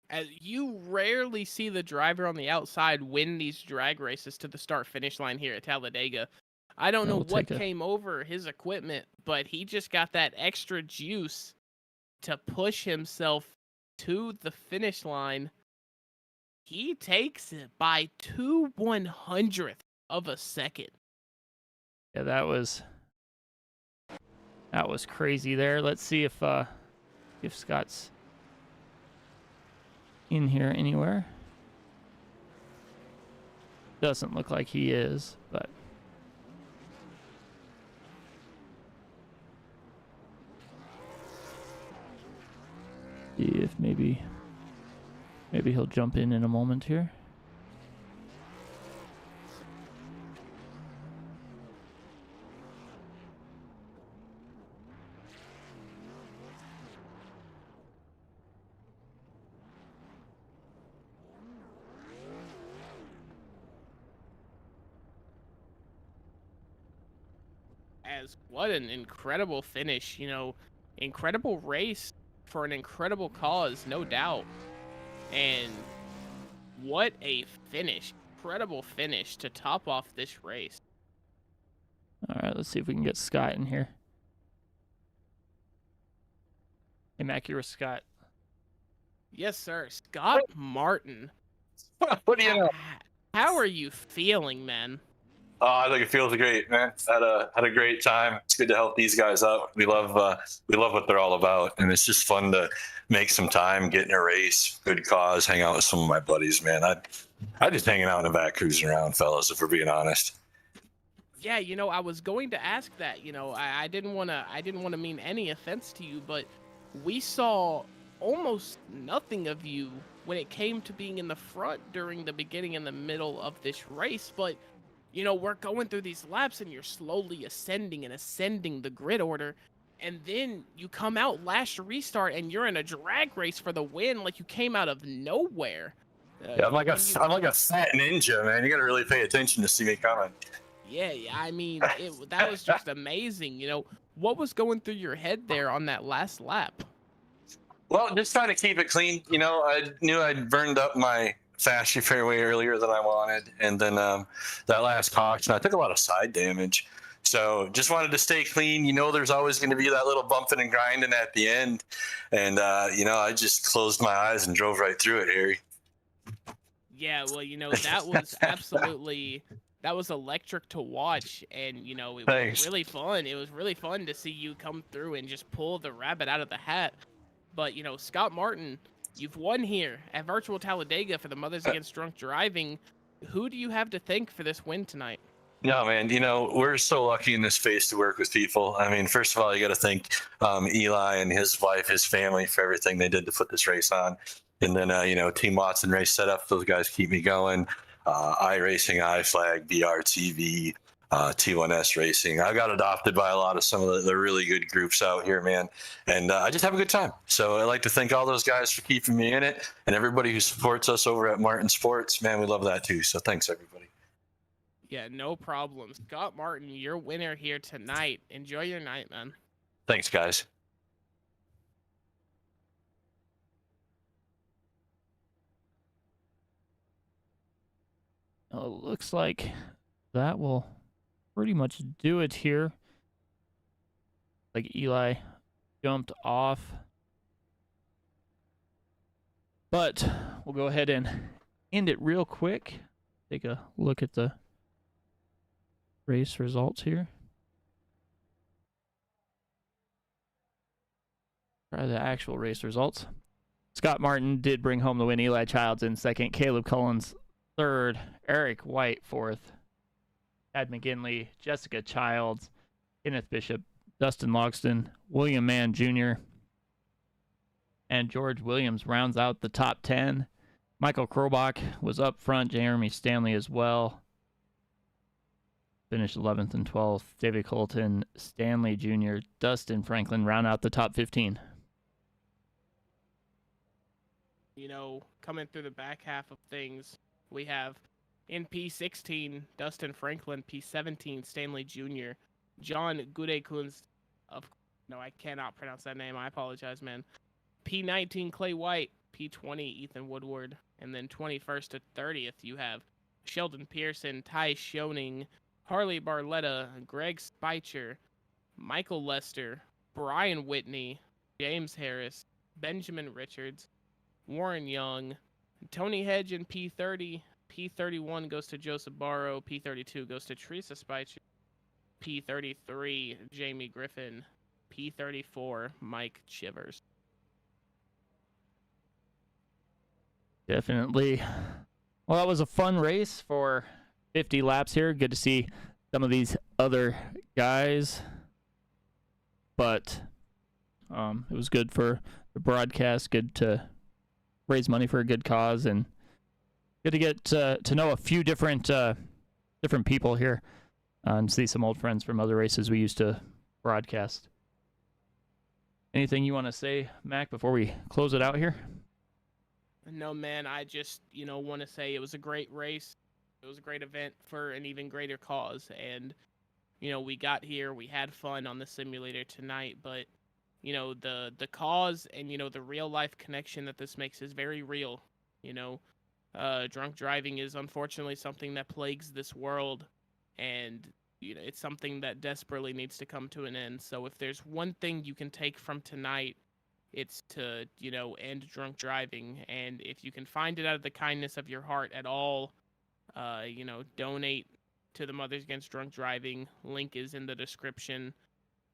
As you rarely see the driver on the outside win these drag races to the start-finish line here at Talladega. I don't know what came over his equipment, but he just got that extra juice to push himself to the finish line. He takes it by 2/100th of a second. Yeah, that was crazy there. Let's see if Scott's in here anywhere. Doesn't look like he is, but see if maybe he'll jump in a moment here. As what an incredible finish, incredible race for an incredible cause, no doubt. And what a finish. Incredible finish to top off this race. All right, let's see if we can get Scott in here. Hey, Mac, you're with Scott. Yes, sir. Scott Martin. What do you know? How are you feeling, man? Oh, I think it feels great, man. Had a great time. It's good to help these guys out. We love what they're all about, and it's just fun to make some time, get in a race, good cause, hang out with some of my buddies, man. I just hanging out in the back, cruising around, fellas. If we're being honest. Yeah, I was going to ask that. I didn't want to mean any offense to you, but we saw almost nothing of you when it came to being in the front during the beginning and the middle of this race. But we're going through these laps and you're slowly ascending the grid order, and then you come out last restart and you're in a drag race for the win, like you came out of nowhere. Yeah, I'm like a fat ninja, man. You got to really pay attention to see me coming. Yeah, I mean, that was just amazing. What was going through your head there on that last lap? Well, just trying to keep it clean. I knew I'd burned up my fascia fairway earlier than I wanted, and then that last caution, I took a lot of side damage. So just wanted to stay clean. There's always going to be that little bumping and grinding at the end, and I just closed my eyes and drove right through it, Harry. Yeah, well, that was absolutely. That was electric to watch, and it was really fun. It was really fun to see you come through and just pull the rabbit out of the hat. But Scott Martin, you've won here at Virtual Talladega for the Mothers Against Drunk Driving. Who do you have to thank for this win tonight? No, man, we're so lucky in this space to work with people. I mean, first of all, you got to thank Eli and his wife, his family, for everything they did to put this race on. And then, Team Watson Race Setup, those guys keep me going. Iracing, iFlag, BRTV, T1S Racing. I got adopted by a lot of some of the really good groups out here, man. And I just have a good time. So I'd like to thank all those guys for keeping me in it, and everybody who supports us over at Martin Sports. Man, we love that too. So thanks, everybody. Yeah, no problem. Scott Martin, your winner here tonight. Enjoy your night, man. Thanks, guys. Looks like that will pretty much do it here. Like Eli jumped off. But we'll go ahead and end it real quick. Take a look at the race results here. Try the actual race results. Scott Martin did bring home the win. Eli Childs in second. Caleb Collins third. Eric White fourth. Chad McGinley, Jessica Childs, Kenneth Bishop, Dustin Logston, William Mann Jr., and George Williams rounds out the top 10. Michael Krobach was up front. Jeremy Stanley as well. Finished 11th and 12th. David Colton, Stanley Jr., Dustin Franklin round out the top 15. Coming through the back half of things, we have in P16, Dustin Franklin, P17, Stanley Jr., John Gudekunst I cannot pronounce that name. I apologize, man. P19, Clay White, P20, Ethan Woodward, and then 21st to 30th, you have Sheldon Pearson, Ty Schoening, Harley Barletta, Greg Speicher, Michael Lester, Brian Whitney, James Harris, Benjamin Richards, Warren Young, Tony Hedge in P30, P31 goes to Joseph Barrow, P32 goes to Teresa Speicher, P33 Jamie Griffin, P34 Mike Chivers. Definitely. Well, that was a fun race for 50 laps here. Good to see some of these other guys. But it was good for the broadcast, good to raise money for a good cause, and good to get to know a few different people here and see some old friends from other races we used to broadcast. Anything you want to say, Mac, before we close it out here? No, man, I just, want to say it was a great race. It was a great event for an even greater cause. And, we got here, we had fun on the simulator tonight, but, you know, the cause and, you know, the real life connection that this makes is very real. You know, drunk driving is unfortunately something that plagues this world, and you know, it's something that desperately needs to come to an end. So if there's one thing you can take from tonight, it's to, you know, end drunk driving. And if you can find it out of the kindness of your heart at all, you know, donate to the Mothers Against Drunk Driving. Link is in the description.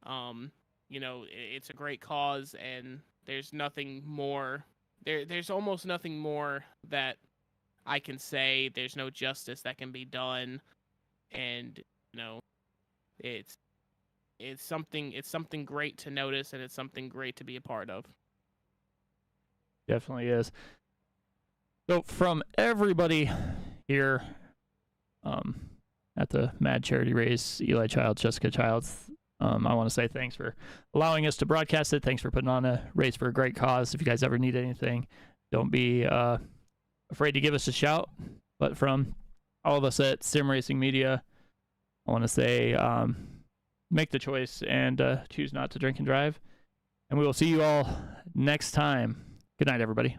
You know, it's a great cause, and there's nothing more. There's almost nothing more that I can say. There's no justice that can be done, and you know, it's something great to notice, and it's something great to be a part of. Definitely is. So from everybody here at the MADD charity race, Eli Childs, Jessica Childs, I want to say thanks for allowing us to broadcast it. Thanks for putting on a race for a great cause. If you guys ever need anything, don't be afraid to give us a shout. But from all of us at Sim Racing Media, I want to say make the choice and choose not to drink and drive. And we will see you all next time. Good night, everybody.